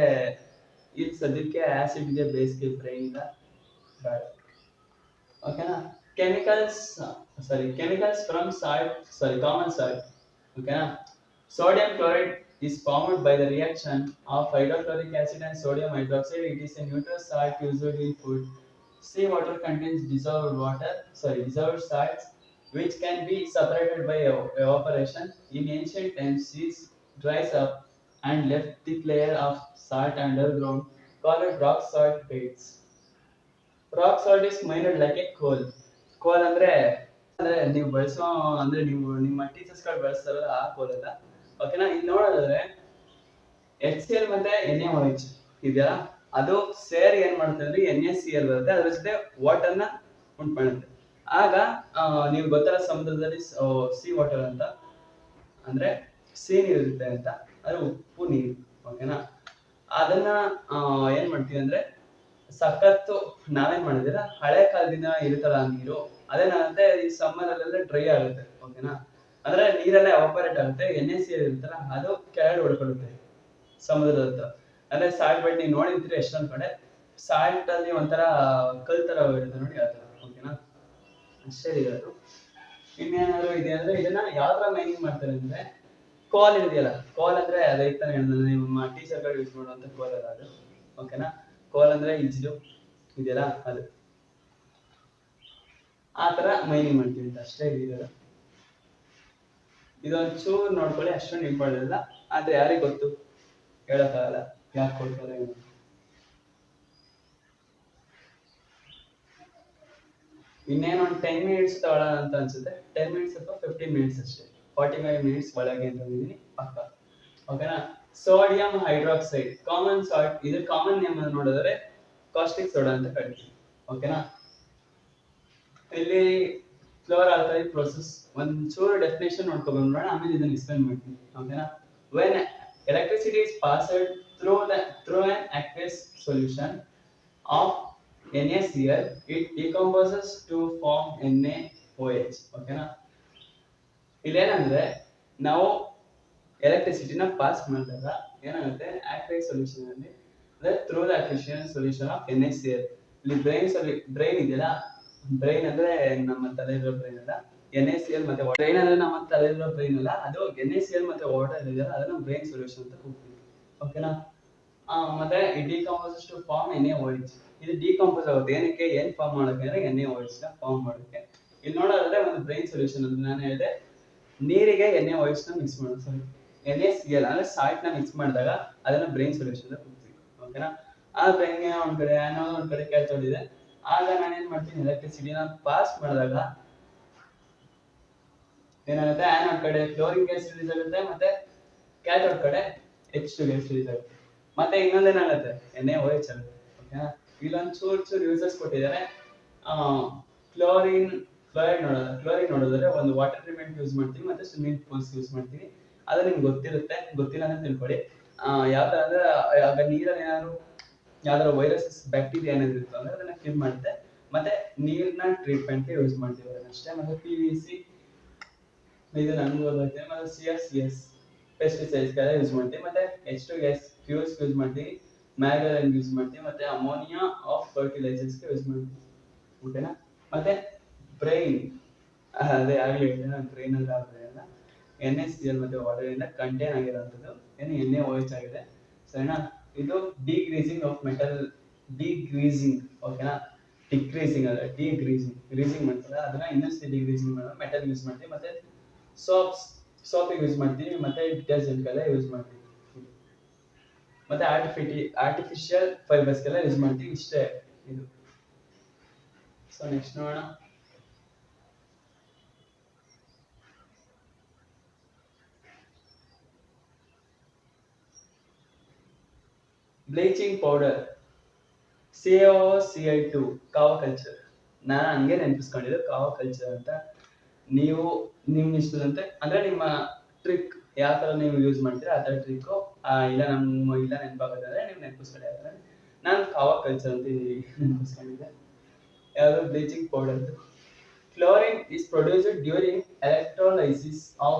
ಇದು ಸದ್ಯಕ್ಕೆ ಆಸಿಡ್ ಇದೆ, ಬೇಸ್ಗೆ ಬ್ರೈನ್ ಇಲ್ಲ, ಬೇಡ. ಓಕೆನಾ. Chemicals from common salt. ಓಕೆನಾ. Sodium chloride is formed by the reaction of hydrochloric acid and sodium hydroxide. It is a neutral salt used in food. Seawater contains dissolved salts which can be separated by evaporation. In ancient times, seas dries up and left thick layer of salt underground called rock salt beds. Rock salt is mined like a coal. Coal ಅಂದ್ರೆ ನೀವು ಬಳಸೋ ಅಂದ್ರೆ ನೀವು ನಿಮ್ಮ teachers ಗಳು ಬಳಸ್ತಾರಲ್ಲ ಆ ಕೋಲ್ ಅಲ್ಲ. ಓಕೆನಾ. ಇಲ್ಲಿ ನೋಡೋದಾದ್ರೆ HCl ಮತ್ತೆ NaOH ಇದೆಯಲ್ಲ, ಅದು ಸೇರಿ ಏನ್ ಮಾಡುತ್ತೆ ಅಂದ್ರೆ NaCl ಬರುತ್ತೆ, ಅದ್ರ ಜೊತೆ ವಾಟರ್ ನ ಉಂಟು ಮಾಡುತ್ತೆ. ಆಗ ನೀವು ಗೊತ್ತಲ್ಲ ಸಮುದ್ರದಲ್ಲಿ ಸಿ ವಾಟರ್ ಅಂತ ಅಂದ್ರೆ ಸಿಹಿ ನೀರು ಇರುತ್ತೆ ಅಂತ, ಅದು ಉಪ್ಪು ನೀರು. ಓಕೆನಾ. ಅದನ್ನ ಏನ್ ಮಾಡ್ತೀವಿ ಅಂದ್ರೆ ಸಖತ್ತು ನಾವೇನ್ ಮಾಡಿದಿರ ಹಳೆ ಕಾಲದಿಂದ ಇರುತ್ತಲ್ಲ ನೀರು, ಅದೇನಾಗುತ್ತೆ ಈ ಸಮ್ಮರ್ ಅಲ್ಲೆಲ್ಲ ಡ್ರೈ ಆಗುತ್ತೆ. ಓಕೆನಾ. ಅಂದ್ರೆ ನೀರೆಲ್ಲ ಎವಾಪರೇಟ್ ಆಗುತ್ತೆ, NaCl ಇರುತ್ತಲ್ಲ ಅದು ಕೆಳಗಡೆ ಹೊಡ್ಕೊಳ್ಳುತ್ತೆ ಸಮುದ್ರದ ಹತ್ರ. ಅಂದ್ರೆ ಸಾಲ್ಟ್ ಬೆಡ್ ನೀವು ನೋಡಿರ್ತೀರಿ ಎಷ್ಟೊಂದ್ ಕಡೆ ಸಾಲ್ಟ್ ಅಲ್ಲಿ ಒಂಥರ ಕಲ್ ತರ ಇರುತ್ತೆ ನೋಡಿ, ಆ ತರ. ಓಕೆನಾ. ಅಷ್ಟೇ ಇರೋದು. ಇನ್ನೇನಾದ್ರು ಇದೆ ಅಂದ್ರೆ ಇದನ್ನ ಯಾವ ತರ ಮೈನಿಂಗ್ ಮಾಡ್ತಾರೆ ಅಂದ್ರೆ ಕೋಲ್ ಇದೆಯಲ್ಲ, ಕೋಲ್ ಅಂದ್ರೆ ಅದೈತಾನೆ ನಿಮ್ಮ ಟೀಚರ್ ಗಳು ಯೂಸ್ ಮಾಡುವಂತ ಕೋಲ್ ಅಲ್ಲ ಅದು. ಓಕೆನಾ. ಕೋಲ್ ಅಂದ್ರೆ ಇಜ್ಡು ಇದೆಯಲ್ಲ ಅದು, ಆ ತರ ಮೈನಿಂಗ್ ಮಾಡ್ತೀವಿ ಅಂತ ಅಷ್ಟೇ ಇರೋದು. ಇದೊಂಚೂರು ನೋಡ್ಕೊಳ್ಳಿ, ಅಷ್ಟೊಂದು ಇಂಪಾರ್ಟೆಂಟ್ ಇಲ್ಲ. ಆದ್ರೆ ಯಾರಿಗೆ ಗೊತ್ತು, ಹೇಳಕ್ಕಾಗಲ್ಲ ಯಾಕೆ ಕೊಡ್ತಾರೆ. ಇನ್ನೇನು ಒಂದು 10 ಮಿನಿಟ್ಸ್ ತಗೊಳ್ಳೋಣ ಅಂತ ಅನ್ಸುತ್ತೆ. 10 ಮಿನಿಟ್ಸ್ ಅಥವಾ 15 ಮಿನಿಟ್ಸ್ ಅಷ್ಟೇ. 45 ಮಿನಿಟ್ಸ್ ಒಳಗೆ ಅಂತ ಹೇಳಿದೀನಿ ಪಕ್ಕ. ಓಕೆನಾ. Sodium hydroxide common salt. ಇದು ಕಾಮನ್ ನೇಮ್ ಅನ್ನು ನೋಡಿದ್ರೆ ಕಾಸ್ಟಿಕ್ ಸೋಡಾ ಅಂತ ಕರಿತೀವಿ. ಓಕೆನಾ. ಇಲ್ಲಿ ಫ್ಲೋರ್ ಆಲ್ಕಲಿ ಪ್ರೋಸೆಸ್ ಒಂಚೂರು ಡೆಫಿನೇಷನ್ ನೋಡ್ಕೊಂಡು ಬಂದ್ಬಿಡೋಣ, ಆಮೇಲೆ ಇದನ್ನ ಎಕ್ಸ್ಪ್ಲೈನ್ ಮಾಡ್ತೀನಿ. ಓಕೆನಾ. When electricity is passed through an aqueous solution of NaCl, it decomposes to form NaOH. ಓಕೆನಾ. ಇಲ್ಲೇನಂದ್ರೆ ನಾವು ಎಲೆಕ್ಟ್ರಿಸಿಟಿನ ಪಾಸ್ ಮಾಡಿದಾಗ ಏನಾಗುತ್ತೆ aqueous solution ಅಲ್ಲಿ, ಅಂದ್ರೆ through the aqueous solution of NaCl. ಇಲ್ಲಿ ಬ್ರೈನ್ ಇದೆಯಲ್ಲ, ಬ್ರೈನ್ ಅಂದ್ರೆ ನಮ್ಮ ತಲೆಯಿರೋ ಬ್ರೈನ್ ಅಲ್ಲ, NaCl ಮತ್ತೆ ಬ್ರೈನ್ ಅಂದ್ರೆ ನಮ್ಮ ತಲೆಯಿರೋ ಬ್ರೈನ್ ಅಲ್ಲ, ಅದು NaCl ಮತ್ತೆ ವಾಟರ್ ಇದೆಯಲ್ಲ ಅದನ್ನ ಬ್ರೈನ್ ಸೊಲ್ಯೂಷನ್ ಅಂತ ಕೂಗ್ತೀವಿ. ಓಕೆನಾ. ಮತ್ತೆ it decomposes to form NaOH. ಇದು ಡಿಕಂಪೋಸ್ ಆಗುತ್ತೆ ಏನಕ್ಕೆ, ಏನ್ ಫಾರ್ಮ್ ಮಾಡೋಕೆ ಅಂದ್ರೆ NaOH ನ ಫಾರ್ಮ್ ಮಾಡೋಕೆ. ಇಲ್ಲಿ ನೋಡೋದಾದ್ರೆ ಒಂದು ಬ್ರೈನ್ ಸೊಲ್ಯೂಷನ್ ಅಂತ ನಾನು ಹೇಳಿದೆ, ನೀರಿಗೆ NaOH ನ ಮಿಕ್ಸ್ ಮಾಡೋದು, ಸಾರಿ NaCl ಅಂದ್ರೆ ಸಾಲ್ಟ್ ನ ಮಿಕ್ಸ್ ಮಾಡಿದಾಗ ಅದನ್ನ ಬ್ರೈನ್ ಸೊಲ್ಯೂಷನ್ ಅಂತ ಕೂಗ್ತೀವಿ. ಓಕೆನಾ. ಆ ಬ್ರೈನ್ ಗೆ ಒಂದ್ ಕಡೆ ಆನೋಡ್ ಒಂದ್ ಕಡೆ ಕ್ಯಾಥೋಡ್ ಇದೆ. ಆಗ ನಾನು ಏನ್ ಮಾಡ್ತೀನಿ, ಎಲೆಕ್ಟ್ರಿಸಿಟಿನ ಪಾಸ್ ಮಾಡಿದಾಗ ಏನಾಗುತ್ತೆ, ಆನೋಡ್ ಕಡೆ ಕ್ಲೋರಿನ್ ಗ್ಯಾಸ್ ರಿಲೀಸ್ ಆಗುತ್ತೆ, ಮತ್ತೆ ಕ್ಯಾಥೋಡ್ ಕಡೆ H2 ಗ್ಯಾಸ್ ರಿಲೀಸ್ ಆಗುತ್ತೆ. ಮತ್ತೆ ಇನ್ನೊಂದೇನಾಗುತ್ತೆ, NaOH ಆಗುತ್ತೆ. ಓಕೆನಾ. ಇಲ್ಲೊಂದು ಚೂರು ಯೂಸಸ್ ಕೊಟ್ಟಿದ್ದಾರೆ. ಕ್ಲೋರಿನ್ ನೋಡೋದಾದ್ರೆ ಒಂದು ವಾಟರ್ ಟ್ರೀಟ್ಮೆಂಟ್ ಯೂಸ್ ಮಾಡ್ತೀವಿ, ಮತ್ತೆ ಸ್ವಿಮ್ಮಿಂಗ್ ಪೂಲ್ಸ್ ಯೂಸ್ ಮಾಡ್ತೀವಿ. ಅದು ನಿಮ್ಗೆ ಗೊತ್ತಿರುತ್ತೆ, ಗೊತ್ತಿಲ್ಲ ಅಂತ ತಿಳ್ಕೊಳ್ಳಿ. ಯಾವ ತರ ಅಂದ್ರೆ ಆಗ ನೀರಲ್ಲಿ ಏನಾದ್ರು ಯಾವ್ದಾದ್ರು ವೈರಸಸ್ ಬ್ಯಾಕ್ಟೀರಿಯಾ ಏನಾದ್ರು ಇತ್ತು ಅಂದ್ರೆ ಅದನ್ನ ಕಿಲ್ ಮಾಡುತ್ತೆ. ಮತ್ತೆ ನೀರ್ನ ಟ್ರೀಟ್ಮೆಂಟ್ಗೆ ಯೂಸ್ ಮಾಡ್ತೀವಿ ಅಷ್ಟೇ. ಮತ್ತೆ PVC ಇದು ನನ್ಗೆ ಓದೋಕೆ, ಮತ್ತೆ CFCS ಪೆಸ್ಟಿಸೈಡ್ಸ್ ಗೆಲ್ಲ ಯೂಸ್ ಮಾಡ್ತೀವಿ. ಮತ್ತೆ H2 ಗ್ಯಾಸ್ ಫ್ಯೂಲ್ಸ್ ಯೂಸ್ ಮಾಡ್ತೀವಿ, ಮ್ಯಾಗಲೈನ್ ಯೂಸ್ ಮಾಡ್ತೀವಿ, ಮತ್ತೆ ಅಮೋನಿಯಾ ಆಫ್ ಫರ್ಟಿಲೈಸರ್ಸ್ ಗೆ ಯೂಸ್ ಮಾಡ್ತೀವಿ. ಓಕೆನಾ. ಮತ್ತೆ ಬ್ರೈನ್ ಅದೇ ಆಗ್ಲಿ ಬ್ರೈನ್ ಅಲ್ಲ, NaCl ಮತ್ತೆ ವಾಟರ್ ಇಂದ ಕಂಟೈನ್ ಆಗಿರುವಂತದ್ದು ಏನು NaOH ಆಗಿದೆ. ಸರಿನಾ. ಇದು ಡಿಗ್ರೀಸಿಂಗ್ ಆಫ್ ಮೆಟಲ್, ಡಿಗ್ರೀಸಿಂಗ್. ಓಕೆನಾ. ಡಿಕ್ರೀಸಿಂಗ್ ಅಲ್ಲ, ಗ್ರೀಸಿಂಗ್ ಮಾಡ್ತಾರೆ, ಅದನ್ನ ಇನ್ನೊಂದ್ಸತಿ ಡಿಗ್ರೀಸಿಂಗ್ ಮಾಡೋದು ಮೆಟಲ್ ಯೂಸ್ ಮಾಡ್ತೀವಿ. ಮತ್ತೆ ಸೋಪಿಗೆ ಯೂಸ್ ಮಾಡ್ತೀವಿ, ಮತ್ತೆ ಡಿಟರ್ಜೆಂಟ್ಗೆಲ್ಲ ಯೂಸ್ ಮಾಡ್ತೀವಿ, ಮತ್ತೆ ಆರ್ಟಿಫಿಷಿಯಲ್ ಫೈಬರ್ಸ್ಗೆಲ್ಲ ಯೂಸ್ ಮಾಡ್ತೀವಿ. ಇಷ್ಟೇ ಇದು. ಸೊ ನೆಕ್ಸ್ಟ್ ನೋಡೋಣ. Bleaching powder. CaO2 ಕಾವ ಕಲ್ಚರ್. ನಾನು ಹಂಗೆ ನೆನಪಿಸ್ಕೊಂಡಿದ್ದು ಕಾವ ಕಲ್ಚರ್ ಅಂತ. ನೀವು ನಿಮ್ ಇಷ್ಟದಂತೆ ಅಂದ್ರೆ ನಿಮ್ಮ ಟ್ರಿಕ್ ಯಾವ ತರ ನೀವು ಯೂಸ್ ಮಾಡ್ತೀರಾ ಆ ತರ ಟ್ರಿಕ್ ಇಲ್ಲ ನಮ್ಮ ಇಲ್ಲ ನೆನಪಾಗೋದಾದ್ರೆ ನೀವು ನೆನಪಿಸ್ಕೊಳ್ಳಿ. ಆ ಥರ ನಾನು ಕಾವ ಕಲ್ಚರ್ ಅಂತ ನೆನಪಿಸ್ಕೊಂಡಿದ್ದೆ. ಯಾವುದು bleaching powder. Chlorine is produced during electrolysis of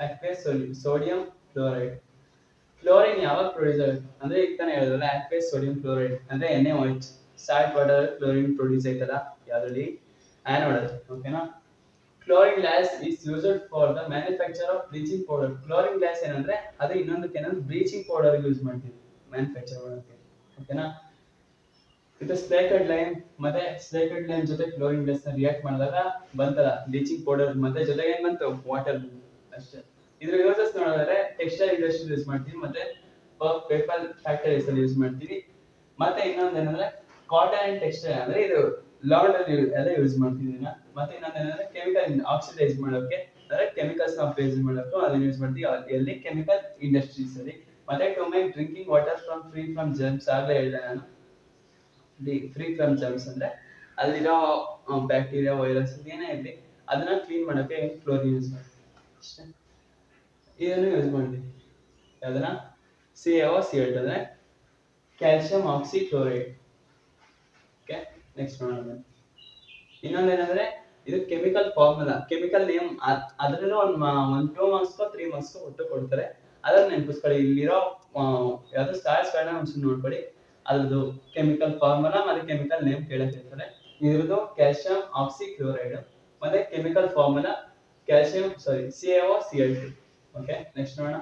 aqueous sodium chloride. Chlorine ಯಾವಾಗ ಪ್ರೊಡ್ಯೂಸ್ ಆಗುತ್ತೆ ಅಂದ್ರೆ ಈಗ ತಾನೇ ಹೇಳಿದ್ರಲ್ಲ aqueous sodium chloride ಅಂದ್ರೆ NaOH salt water chlorine produce ಆಯ್ತಲ್ಲ ಯಾವ್ದ್ರಲ್ಲಿ ಆನೋಡ್ ಅಲ್ಲಿ. ಓಕೆನಾ. Chlorine glass is used for the manufacture of bleaching powder. Chlorine glass ಏನಂದ್ರೆ ಅದು ಇನ್ನೊಂದಕ್ಕೆ ಏನಂದ್ರೆ ಬ್ಲೀಚಿಂಗ್ ಪೌಡರ್ ಯೂಸ್ ಮಾಡ್ತೀವಿ ಮ್ಯಾನುಫ್ಯಾಕ್ಚರ್ ಮಾಡೋಕೆ. ಓಕೆನಾ. ಇದು ಸ್ಲೇಟೆಡ್ ಲೈಮ್ ಮತ್ತೆ ಸ್ಲೇಟೆಡ್ ಲೈಮ್ ಜೊತೆ ಕ್ಲೋರಿನ್ ಗ್ಯಾಸ್ ನ ರಿಯಾಕ್ಟ್ ಮಾಡಿದಾಗ ಬಂತಲ್ಲ ಬ್ಲೀಚಿಂಗ್ ಪೌಡರ್ ಮತ್ತೆ ಜೊತೆಗೆ ಏನ್ ಬಂತು ವಾಟರ್ ಅಷ್ಟೇ. ಇದ್ರ ಯೂಸಸ್ ನೋಡಿದ್ರೆ ಟೆಕ್ಸ್ಟೈಲ್ ಇಂಡಸ್ಟ್ರಿ ಯೂಸ್ ಮಾಡ್ತೀವಿ ಮತ್ತೆ ಪೇಪರ್ ಫ್ಯಾಕ್ಟರೀಸ್ ಅಲ್ಲಿ ಯೂಸ್ ಮಾಡ್ತೀವಿ. ಮತ್ತೆ ಇನ್ನೊಂದು ಏನಂದ್ರೆ ಕಾಟನ್ ಅಂಡ್ ಟೆಕ್ಸ್ಟೈಲ್ ಅಂದ್ರೆ ಇದು ಲಾಂಡ್ರಿ ಎಲ್ಲ ಯೂಸ್ ಮಾಡ್ತೀವಿ ಇದನ್ನ. ಮತ್ತೆ ಇನ್ನೊಂದು ಏನಂದ್ರೆ ಕೆಮಿಕಲ್ ಆಕ್ಸಿಡೈಸ್ ಮಾಡೋಕೆ ಅಂದ್ರೆ ಕೆಮಿಕಲ್ಸ್ ನ ಆಕ್ಸಿಡೈಸ್ ಮಾಡೋಕೆ ಅದನ್ನ ಯೂಸ್ ಮಾಡ್ತೀವಿ ಎಲ್ಲಿ ಕೆಮಿಕಲ್ ಇಂಡಸ್ಟ್ರೀಸ್ ಅಲ್ಲಿ. ಮತ್ತೆ to make drinking water free from germs ಆಗಲೇ ಹೇಳಿದೆ ನಾನು. ಫ್ರೀ ಫ್ರಮ್ ಜರ್ಮ್ಸ್ ಅಂದ್ರೆ ಅಲ್ಲಿರೋ ಬ್ಯಾಕ್ಟೀರಿಯಾ ವೈರಸ್ ಏನೇ ಇರಲಿ ಅದನ್ನ ಕ್ಲೀನ್ ಮಾಡೋಕೆ ಕ್ಲೋರಿನ್ ಯೂಸ್ ಮಾಡ್ತೀವಿ ಅಷ್ಟೇ. ಇದನ್ನು ಯೂಸ್ ಮಾಡ್ತೀವಿ ಅದನ್ನ CaO2 ಅಂದ್ರೆ ಕ್ಯಾಲ್ಸಿಯಂ ಆಕ್ಸಿಕ್ಲೋರೈಡ್. ಓಕೆ ನೆಕ್ಸ್ಟ್ ನೋಡೋಣ. ಇನ್ನೊಂದೇನಂದ್ರೆ ಇದು ಕೆಮಿಕಲ್ ಫಾರ್ಮುಲಾ ಕೆಮಿಕಲ್ ನೇಮ್ ಅದರಲ್ಲೂ ಒಂದು 2 ಮಾರ್ಕ್ಸ್ 3 ಮಾರ್ಕ್ಸ್ ಒಟ್ಟು ಕೊಡ್ತಾರೆ. ಅದನ್ನ ನೆನಪಿಸ್ಕೊಳ್ಳಿ. ಇಲ್ಲಿರೋ ಯಾವ್ದು ಸ್ಟಾರ್ಸ್ ಗಳನ್ನ ಒಂದ್ಸಲ ನೋಡ್ಕೊಳ್ಳಿ. ಅದ್ರದ್ದು ಕೆಮಿಕಲ್ ಫಾರ್ಮುಲಾ ಮತ್ತೆ ಕೆಮಿಕಲ್ ನೇಮ್ ಕೇಳಿರ್ತಾರೆ. ಇದ್ರದ್ದು ಕ್ಯಾಲ್ಸಿಯಂ ಆಕ್ಸಿಕ್ಲೋರೈಡ್ ಮತ್ತೆ chemical formula CaO2. Okay next ನೋಡೋಣ.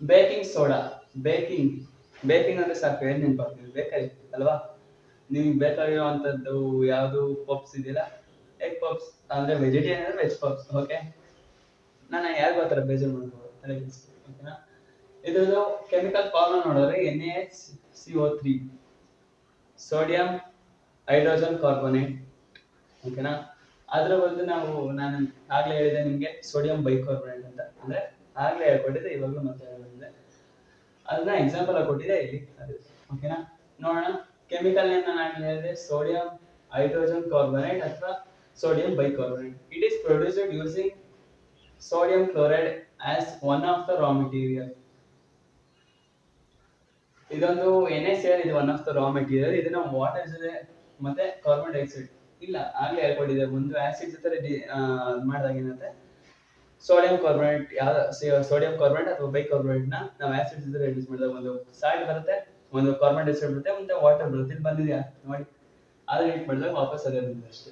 Baking soda. ಬೇಕಿಂಗ್ ಅಂದ್ರೆ ಸಾಕು ಏನ್ ನೆನಪಾಗ್ತದೆ ಬೇಕರಿ ಅಲ್ವಾ. ನಿಮ್ಗೆ ಬೇಕಾಗಿರುವಂತದ್ದು ಯಾವುದು ಪಪ್ಸ್ ಇದೆಯಲ್ಲ ಎಗ್ ಪಪ್ಸ್ ಅಂದ್ರೆ ವೆಜಿಟೇರಿಯನ್ ಅಂದ್ರೆ ವೆಜ್ ಪಪ್ಸ್. ಓಕೆ ನಾನು ಯಾರು ಗೊತ್ತರ ಬೇಜಾರು ಮಾಡ್ಬೋದು. ಓಕೆನಾ. ಇದ್ರದ್ದು ಕೆಮಿಕಲ್ ಫಾರ್ಮುಲಾ ನೋಡಿದ್ರೆ NaCO3 ಸೋಡಿಯಂ ಹೈಡ್ರೋಜನ್ ಕಾರ್ಬೋನೇಟ್. ಓಕೆನಾ. ಅದ್ರ ಬದಲು ನಾನು ಆಗ್ಲೇ ಹೇಳಿದೆ ನಿಮ್ಗೆ ಸೋಡಿಯಂ ಬೈಕಾರ್ಬೋನೇಟ್ ಅಂತ ಅಂದ್ರೆ ಆಗ್ಲೇ ಹೇಳ್ಕೊಟ್ಟಿದ್ದೆ ಇವಾಗಲೂ ಮತ್ತೆ ಹೇಳಿದೆ. ಅದನ್ನ ಎಕ್ಸಾಂಪಲ್ ಆಗಿ ಕೊಟ್ಟಿದೆ ಇಲ್ಲಿ ಅದು. ಓಕೆನಾ. ನೋಡೋಣ ಕೆಮಿಕಲ್ ನೇಮ್ ನಾನು ಹೇಳಿದೆ ಸೋಡಿಯಂ ಹೈಡ್ರೋಜನ್ ಕಾರ್ಬೋನೇಟ್ ಅಥವಾ sodium bicarbonate. It is produced using sodium chloride as one of the raw material. ಇದೊಂದು NaCl ಇದು one of the raw material. ಇದನ್ನ ವಾಟರ್ ಜೊತೆ ಮತ್ತೆ ಕಾರ್ಬನ್ ಡೈಆಕ್ಸೈಡ್ ಇಲ್ಲ ಆಗ್ಲೇ ಹೇಳ್ಕೊಟ್ಟಿದೆ ಒಂದು ಆಸಿಡ್ ಜೊತೆ ಮಾಡಿದಾಗ ಏನಂತೆ ಸೋಡಿಯಂ ಕಾರ್ಬೋನೇಟ್ ಸೋಡಿಯಂ ಕಾರ್ಬೋನೇಟ್ ಅಥವಾ ಬೈಕಾರ್ಬೋನೇಟ್ ನ ನಾವು ಆಸಿಡ್ ಜೊತೆ ರಿಡ್ಯೂಸ್ ಮಾಡಿದಾಗ ಒಂದು ಸಾಲ್ಟ್ ಬರುತ್ತೆ ಒಂದು ಕಾರ್ಬನ್ ಡೈಆಕ್ಸೈಡ್ ಬರುತ್ತೆ ಮತ್ತೆ ವಾಟರ್ ಬರುತ್ತೆ. ಇಲ್ಲಿ ಬಂದಿದೆಯಾ ನೋಡಿ. ಅದನ್ನ ಹೀಟ್ ಮಾಡಿದಾಗ ವಾಪಸ್ ಅದೇ ಬಂದಿದೆ ಅಷ್ಟೇ.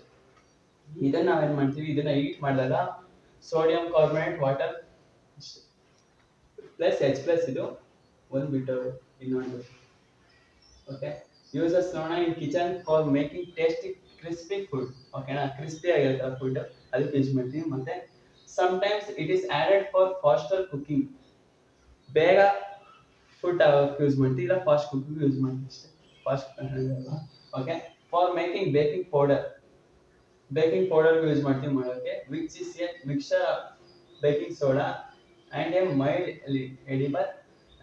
ಇದನ್ನ ನಾವೇನ್ ಮಾಡ್ತೀವಿ ಇದನ್ನ ಹೀಟ್ ಮಾಡಿದಾಗ sodium carbonate water plus H+ ಇದು ಒಂದು ಬಿಟ್ಟು ಇನ್ನೊಂದು. ಓಕೆ ಯೂಸಸ್ ನೋಡೋಣ. ಇನ್ kitchen for making tasty crispy food. ಓಕೆನಾ. ಕ್ರಿಸ್ಪಿ ಆಗಿರುತ್ತೆ ಫುಡ್ ಅದಕ್ಕೆ ಯೂಸ್ ಮಾಡ್ತೀವಿ. ಮತ್ತೆ sometimes it is added for faster cooking. ಬೇಗ ಫುಡ್ ಯೂಸ್ ಮಾಡ್ತೀವಿ ಇಲ್ಲ ಫಾಸ್ಟ್ ಕುಕಿಂಗ್ ಯೂಸ್ ಮಾಡ್ತೀವಿ ಅಷ್ಟೇ. Fast okay. For making baking powder use ಮಾಡ್ತೀವಿ ಮಾಡೋಕೆ which is A mixture of baking soda and A mild edible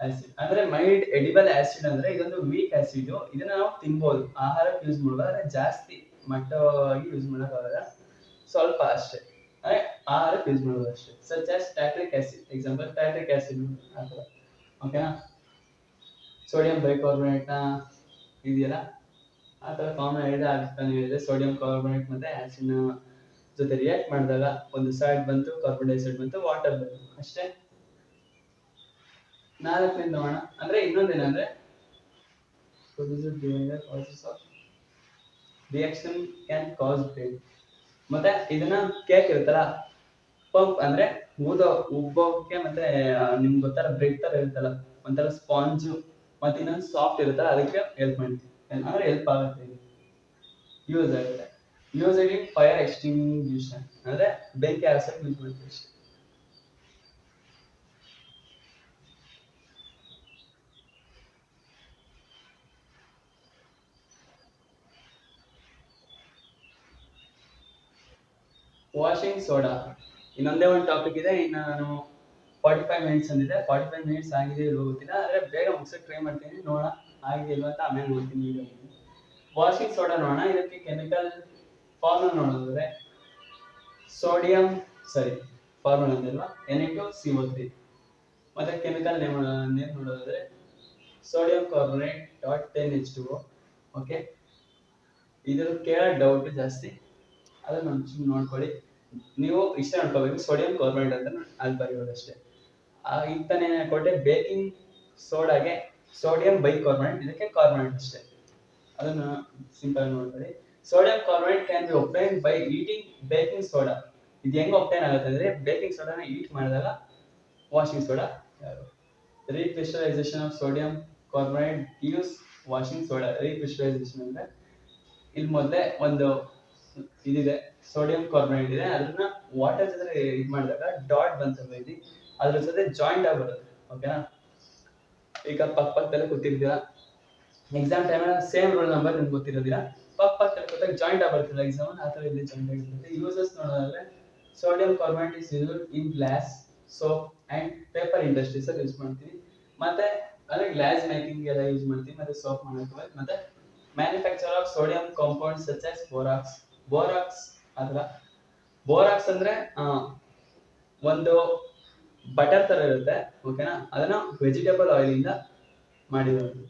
acid. ಅಂದ್ರೆ mild edible acid ಅಂದ್ರೆ ಇದೊಂದು ವೀಕ್ ಆಸಿಡ್. ಇದನ್ನ ನಾವು ತಿನ್ಬೋದು ಆಹಾರಕ್ಕೆ ಯೂಸ್ ಮಾಡ್ಬೋದು ಆದ್ರೆ ಜಾಸ್ತಿ ಮಟ್ಟವಾಗಿ ಯೂಸ್ ಮಾಡೋಕ್ಕಾಗಲ್ಲ ಸ್ವಲ್ಪ ಅಷ್ಟೇ. ಅಂದ್ರೆ ಆಹಾರಕ್ಕೆ ಯೂಸ್ ಮಾಡ್ಬೋದು ಅಷ್ಟೇ. Such as tartaric acid example tartaric acid ಆ ಥರ. ಓಕೆನಾ. ಸೋಡಿಯಂ ಬೈಕಾರ್ಬೋನೇಟ್ ಇದೆಯಲ್ಲ ಆ ಥರ ಕಾಮನ್ ಹೇಳಿದೆ ಸೋಡಿಯಂ ಕಾರ್ಬೋನೇಟ್ ಮತ್ತೆ ಆಸಿಡ್ ಜೊತೆ ರಿಯಾಕ್ಟ್ ಮಾಡಿದಾಗ ಒಂದು ಸಾಲ್ಟ್ ಬಂತು ಕಾರ್ಬನ್ ಡೈಆಕ್ಸೈಡ್ ಬಂತು ವಾಟರ್ ಬಂತು ಅಷ್ಟೇ. 4ನೇ ನೋಡೋಣ. ಅಂದ್ರೆ ಇನ್ನೊಂದೇನಂದ್ರೆ ರಿಯಾಕ್ಷನ್ ಕ್ಯಾನ್ ಕಾಸ್ ಡೆತ್. ಮತ್ತೆ ಇದನ್ನ ಕೇಕ್ ಇರುತ್ತಲ್ಲ ಪಂಪ್ ಅಂದ್ರೆ ಉಬ್ಬೋಕೆ ಮತ್ತೆ ನಿಮ್ಗೆ ಗೊತ್ತರ ಬ್ರೆಡ್ ತರ ಇರುತ್ತಲ್ಲ ಒಂಥರ ಸ್ಪಾಂಜ್ ಮತ್ತೆ ಇನ್ನೊಂದು ಸಾಫ್ಟ್ ಇರುತ್ತಲ್ಲ ಅದಕ್ಕೆ ಹೆಲ್ಪ್ ಮಾಡ್ತೀವಿ ಅಂದ್ರೆ ಹೆಲ್ಪ್ ಆಗುತ್ತೆ. ಯೂಸ್ ಆಗುತ್ತೆ. ಯೂಸ್ ಇನ್ ಫೈರ್ ಎಕ್ಸ್ಟಿಂಗ್ವಿಷನ್ ಅಂದ್ರೆ ಬೆಂಕಿ ಹಾರಿಸೋಕೆ ಯೂಸ್ ಮಾಡ್ತೀವಿ ಅಷ್ಟೇ. ವಾಷಿಂಗ್ ಸೋಡಾ ಇನ್ನೊಂದೇ ಒಂದು ಟಾಪಿಕ್ ಇದೆ. ಇನ್ನು ನಾನು 45 ಮಿನಿಟ್ಸ್ ಅಂದಿದೆ. 45 ಮಿನಿಟ್ಸ್ ಆಗಿದೆ ಇಲ್ವೋ ಗೊತ್ತಿಲ್ಲ, ಆದರೆ ಬೇಗ ಮುಗಿಸೋಕೆ ಟ್ರೈ ಮಾಡ್ತೀನಿ. ನೋಡೋಣ ಆಗಿದೆ ಇಲ್ವಾ ಅಂತ ಆಮೇಲೆ ನೋಡ್ತೀನಿ ವಿಡಿಯೋ. ವಾಷಿಂಗ್ ಸೋಡಾ ನೋಡೋಣ. ಇದಕ್ಕೆ ಕೆಮಿಕಲ್ ಫಾರ್ಮುಲಾ ನೋಡೋದಾದ್ರೆ ಸೋಡಿಯಂ ಫಾರ್ಮುಲಾ ಅಂದಿಲ್ವಾ Na2CO3. ಮತ್ತೆ ಕೆಮಿಕಲ್ ನೇಮ್ ನೋಡೋದಾದ್ರೆ ಸೋಡಿಯಂ ಕಾರ್ಬೋನೇಟ್ .10H2O. ಓಕೆ, ಇದ್ರ ಕೇಳೋ ಡೌಟ್ ಜಾಸ್ತಿ, ಅದನ್ನ ನೋಡ್ಕೊಳ್ಳಿ. ನೀವು ಇಷ್ಟ ನೋಡ್ಕೋಬೇಕು, ಸೋಡಿಯಂ ಕಾರ್ಬೋನೇಟ್ ಅಂತ ಅಲ್ಲಿ ಬರೆಯೋದು ಅಷ್ಟೇ. ಇಂತಾನೆ ಕೊಟ್ಟೆ ಬೇಕಿಂಗ್ ಸೋಡಾಗೆ ಸೋಡಿಯಂ ಬೈಕಾರ್ಬೋನೇಟ್, ಇದಕ್ಕೆ ಕಾರ್ಬೋನೇಟ್ ಅಷ್ಟೇ. ಅದನ್ನ ಸಿಂಪಲ್ ನೋಡ್ಕೊಳ್ಳಿ. Sodium carbonate can be obtain by eating baking soda. ಇದು ಹೆಂಗ್ ಒಬ್ಟೈನ್ ಆಗುತ್ತೆ ಅಂದ್ರೆ ಬೇಕಿಂಗ್ ಸೋಡಾನ ಈಟ್ ಮಾಡಿದಾಗ washing soda ರೀಕ್ರಿಸ್ಟಲೈಸೇಷನ್ of sodium carbonate use washing soda. ರೀಕ್ರಿಸ್ಟಲೈಸೇಷನ್ ಅಂದ್ರೆ ಇಲ್ಲಿ ಮೊದಲೇ ಒಂದು ಇದಿದೆ, ಸೋಡಿಯಂ ಕಾರ್ಬೋನೇಟ್ ಇದೆ, ಅದನ್ನ ವಾಟರ್ ಜೊತೆ ಇದು ಮಾಡಿದಾಗ ಡಾಟ್ ಬಂತಲ್ಲ ಇಲ್ಲಿ, ಅದ್ರ ಜೊತೆ ಜಾಯಿಂಟ್ ಆಗಿ ಬರುತ್ತೆ. ಓಕೆನಾ, ಈಗ ಪಕ್ಕದಲ್ಲೇ ಕೂತಿರ್ತೀರಾ, ಎಕ್ಸಾಮ್ ಟೈಮಲ್ಲಿ ಸೇಮ್ ರೋಲ್ ನಂಬರ್ ನಿಮ್ಗೆ ಗೊತ್ತಿರೋದಿಲ್ಲ, ಪಕ್ಕದಲ್ಲಿ ಕೂತಾಗ ಜಾಯಿಂಟ್ ಆಗಿ ಬರ್ತಿಲ್ಲ ಎಕ್ಸಾಮ್, ಆ ಥರ ಇಲ್ಲಿ ಜಾಯಿಂಟ್ ಆಗಿರುತ್ತೆ. ಯೂಸಸ್ ನೋಡೋದಾದ್ರೆ sodium carbonate is used in glass, soap and paper industries ಅಲ್ಲಿ ಯೂಸ್ ಮಾಡ್ತೀವಿ. ಮತ್ತೆ ಅಂದ್ರೆ ಗ್ಲಾಸ್ ಮೇಕಿಂಗ್ ಎಲ್ಲ ಯೂಸ್ ಮಾಡ್ತೀವಿ, ಮತ್ತೆ ಸೋಪ್ ಮಾಡೋಕೆ. ಮತ್ತೆ manufacture of sodium compounds such as borax ಅದರ ಬೋರಾಕ್ಸ್ ಅಂದ್ರೆ ಒಂದು ಬಟರ್ ತರ ಇರುತ್ತೆ. ಓಕೆನಾ, ಅದನ್ನ ವೆಜಿಟೇಬಲ್ ಆಯಿಲ್ ಇಂದ ಮಾಡಿರೋದು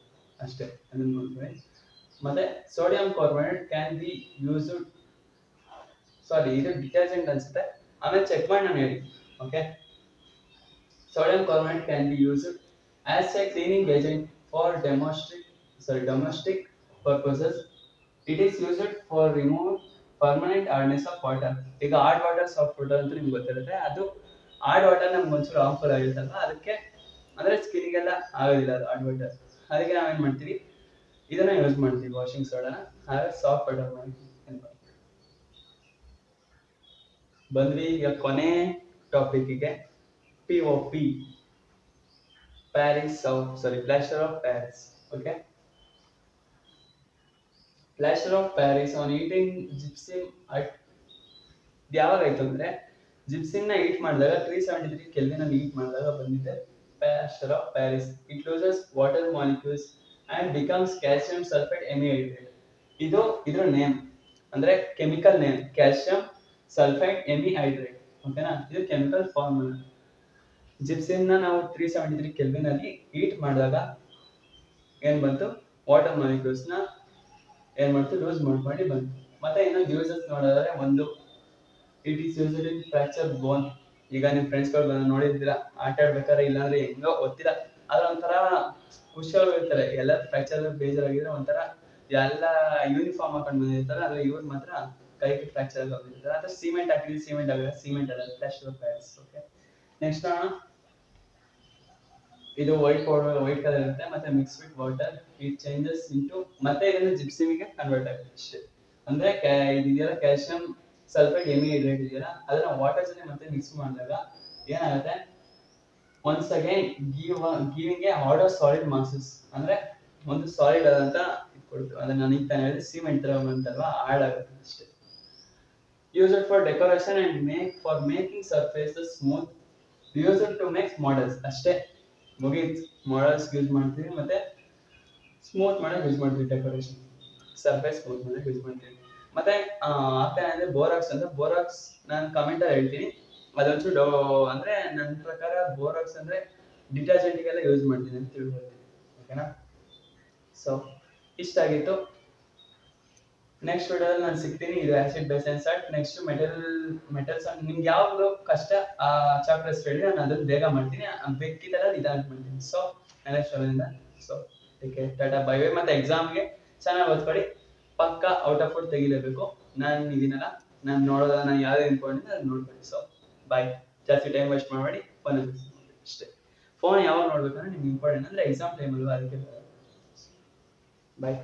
ಅಷ್ಟೇ, ಅದನ್ನ ನೋಡ್ಕೊಳ್ಳಿ. ಮತ್ತೆ sodium carbonate can be used, ಇದು ಡಿಟರ್ಜೆಂಟ್ ಅನ್ಸುತ್ತೆ, ಆಮೇಲೆ ಚೆಕ್ ಮಾಡಿ ನಾನು ಹೇಳಿ. Okay, sodium carbonate can be used as a cleaning agent for domestic purposes. It is used for remove permanent hardness of water. ಈಗ ಹಾರ್ಡ್ ವಾಟರ್ ಸಾಫ್ಟ್ ವಾಟರ್ ಅಂತ ನಿಮ್ಗೆ ಗೊತ್ತಿರುತ್ತೆ. ಅದು ಹಾರ್ಡ್ ವಾಟರ್ ನಮ್ಗೆ ಒಂಚೂರು ಹಾರ್ಮ್ಫುಲ್ ಆಗಿರುತ್ತಲ್ಲ, ಅದಕ್ಕೆ ಅಂದ್ರೆ ಸ್ಕಿನ್ಗೆಲ್ಲ ಆಗೋದಿಲ್ಲ ಅದು ಹಾರ್ಡ್ ವಾಟರ್. ಅದಕ್ಕೆ ನಾವೇನು ಮಾಡ್ತೀವಿ, ಇದನ್ನ ಯೂಸ್ ಮಾಡ್ತೀವಿ ವಾಷಿಂಗ್ ಸೋಡಾನ, ಹಾಗೆ ಸಾಫ್ಟ್ ವಾಟರ್ ಮಾಡ್ತೀವಿ. ಬಂದ್ವಿ ಈಗ ಕೊನೆ ಟಾಪಿಕ್ಗೆ, POP, plaster of Paris. Okay, plaster of Paris on heating gypsum at ಯಾವಾಗ ಆಯ್ತು ಅಂದ್ರೆ ಜಿಪ್ಸಿಮ್ ನ ಹೀಟ್ ಮಾಡಿದಾಗ 373 ಕೆಲ್ವಿನ್ ಅಲ್ಲಿ ಹೀಟ್ ಮಾಡಿದಾಗ ಬಂದಿದೆ plaster of Paris. It loses water molecules and becomes calcium sulphate hemihydrate. ಇದು ಇದರ ನೇಮ್ ಅಂದ್ರೆ chemical name calcium sulphate hemihydrate. ಓಕೆನಾ, ಇದು ಕೆಮಿಕಲ್ ಫಾರ್ಮುಲಾ. ಜಿಪ್ಸಿಮ್ ನ ನಾವು 373 ಕೆಲ್ವಿನ್ ಅಲ್ಲಿ ಹೀಟ್ ಮಾಡಿದಾಗ ಏನ್ ಬಂತು, ವಾಟರ್ ಮಾಲಿಕ್ಯೂಲ್ಸ್ ನ ಏನ್ ಮಾಡ್ತು, ಲೂಸ್ ಮಾಡ್ಕೊಂಡು ಬಂತು. ಮತ್ತೆ ಇನ್ನೊಂದು ಯೂಸಸ್ ನೋಡೋದಾದ್ರೆ, ಒಂದು it is used in fracture bone. ಈಗ ನಿಮ್ ಫ್ರೆಂಡ್ಸ್ ಗಳು ನೋಡಿದ್ದೀರಾ ಆಟ ಆಡ್ಬೇಕಾದ್ರೆ, ಇಲ್ಲಾಂದ್ರೆ ಹೆಂಗೋ ಗೊತ್ತಿಲ್ಲ, ಅದ್ರ ಒಂಥರ ಖುಷಿಯಾಗಿರ್ತಾರೆ. ಎಲ್ಲ ಫ್ರಾಕ್ಚರ್ ಬೇಜಾರಾಗಿದ್ರೆ ಒಂಥರ ಎಲ್ಲ ಯೂನಿಫಾರ್ಮ್ ಹಾಕೊಂಡು ಬಂದಿರ್ತಾರೆ, ಆದ್ರೆ ಇವ್ರು ಮಾತ್ರ ಕೈಗೆ ಫ್ರಾಕ್ಚರ್ ಆಗಿರ್ತಾರೆ. ಅಥವಾ ಸಿಮೆಂಟ್ ಹಾಕಿದ್ರೆ ಸಿಮೆಂಟ್ ಆಗಲ್ಲ, ಸಿಮೆಂಟ್ ಅಲ್ಲ, plaster of Paris. Okay, next ಇದು ವೈಟ್ ಕಲರ್ ಇರುತ್ತೆ, ಮತ್ತೆ mix with water it changes into, ಮತ್ತೆ ಇದನ್ನ ಜಿಪ್ಸಿಮಿಗೆ ಕನ್ವರ್ಟ್ ಆಗುತ್ತೆ ಅಷ್ಟೇ. ಅಂದ್ರೆ ಇದೆಯಲ್ಲ ಕ್ಯಾಲ್ಸಿಯಂ ಸಲ್ಫೇಟ್ ಹೆಮಿಹೈಡ್ರೇಟ್ ಇದೆಯಲ್ಲ, ಅದನ್ನ ವಾಟರ್ ಜೊತೆ ಮತ್ತೆ ಮಿಕ್ಸ್ ಮಾಡಿದಾಗ ಏನಾಗುತ್ತೆ, once again giving a harder solid masses. ಅಂದ್ರೆ ಒಂದು ಸಾಲಿಡ್ ಆದಂತ ಕೊಡ್ತು, ಅದನ್ನ ನನಗೆ ತಾನೇ ಹೇಳಿದ್ರೆ ಸಿಮೆಂಟ್ ತರ ಅಂತಲ್ವಾ, ಹಾರ್ಡ್ ಆಗುತ್ತೆ ಅಷ್ಟೇ. Used for decoration and making surfaces smooth. Used to make models ಅಷ್ಟೇ, ಮುಗೀತು. ಮಾಡೆಲ್ಸ್ ಯೂಸ್ ಮಾಡ್ತೀವಿ, ಮತ್ತೆ ಸ್ಮೂತ್ ಮಾಡಕ್ಕೆ ಯೂಸ್ ಮಾಡ್ತೀವಿ, ಡೆಕೋರೇಷನ್ ಸರ್ಫೇಸ್ ಸ್ಮೂತ್ ಮಾಡಕ್ಕೆ ಯೂಸ್ ಮಾಡ್ತೀವಿ. ಮತ್ತೆ ಆಗ್ತಾನೆ ಅಂದ್ರೆ ಬೋರಾಕ್ಸ್ ಅಂದ್ರೆ, ಬೋರಾಕ್ಸ್ ನಾನು ಕಮೆಂಟ್ ಅಲ್ಲಿ ಹೇಳ್ತೀನಿ, ಅದೊಂಚೂರು ಅಂದ್ರೆ ನನ್ನ ಪ್ರಕಾರ ಬೋರಾಕ್ಸ್ ಅಂದ್ರೆ ಡಿಟರ್ಜೆಂಟ್ಗೆಲ್ಲ ಯೂಸ್ ಮಾಡ್ತೀನಿ ಅಂತ ತಿಳ್ಕೊಳ್ತೀನಿ. ಓಕೆನಾ, ಸೊ ಇಷ್ಟ ಆಗಿತ್ತು. ನೆಕ್ಸ್ಟ್ ವಿಡಿಯೋದಲ್ಲಿ ನಾನು ಸಿಗ್ತೀನಿ. ಇದು acid base and salt. Next metals. ನಿಮ್ಗೆ ಯಾವ್ದು ಕಷ್ಟ ಆ ಚಾಪ್ಟರ್ಸ್ ಹೇಳಿ, ನಾನು ಅದನ್ನ ಬೇಗ ಮಾಡ್ತೀನಿ, ಬೇಕಿದ್ದಲ್ಲ ನಿಧಾನ ಮಾಡ್ತೀನಿ. ಸೊ ನೆಕ್ಸ್ಟ್ ವಿಡಿಯೋದಿಂದ so take tata bye bye. ಮತ್ತೆ ಎಕ್ಸಾಮ್ಗೆ ಚೆನ್ನಾಗಿ ಓದ್ಕೊಳ್ಳಿ, ಪಕ್ಕ ಔಟ್ ಆಫ್ ಔಟ್ ತೆಗಿಲೇಬೇಕು. ನಾನು ಇದೀನಲ್ಲ, ನಾನು ನೋಡೋದ, ನಾನು ಯಾವ್ದು ಇಂಪಾರ್ಟೆಂಟ್ ಅದನ್ನ ನೋಡ್ಕೊಳ್ಳಿ. So bye. ಜಾಸ್ತಿ ಟೈಮ್ ವೇಸ್ಟ್ ಮಾಡಬೇಡಿ, ಫೋನ್ ಅಷ್ಟೇ. ಫೋನ್ ಯಾವಾಗ ನೋಡ್ಬೇಕಂದ್ರೆ ನಿಮ್ಗೆ ಇಂಪಾರ್ಟೆಂಟ್ ಅಂದ್ರೆ ಎಕ್ಸಾಮ್ ಟೈಮ್ ಅಲ್ವಾ, ಅದಕ್ಕೆ ಬಾಯ್.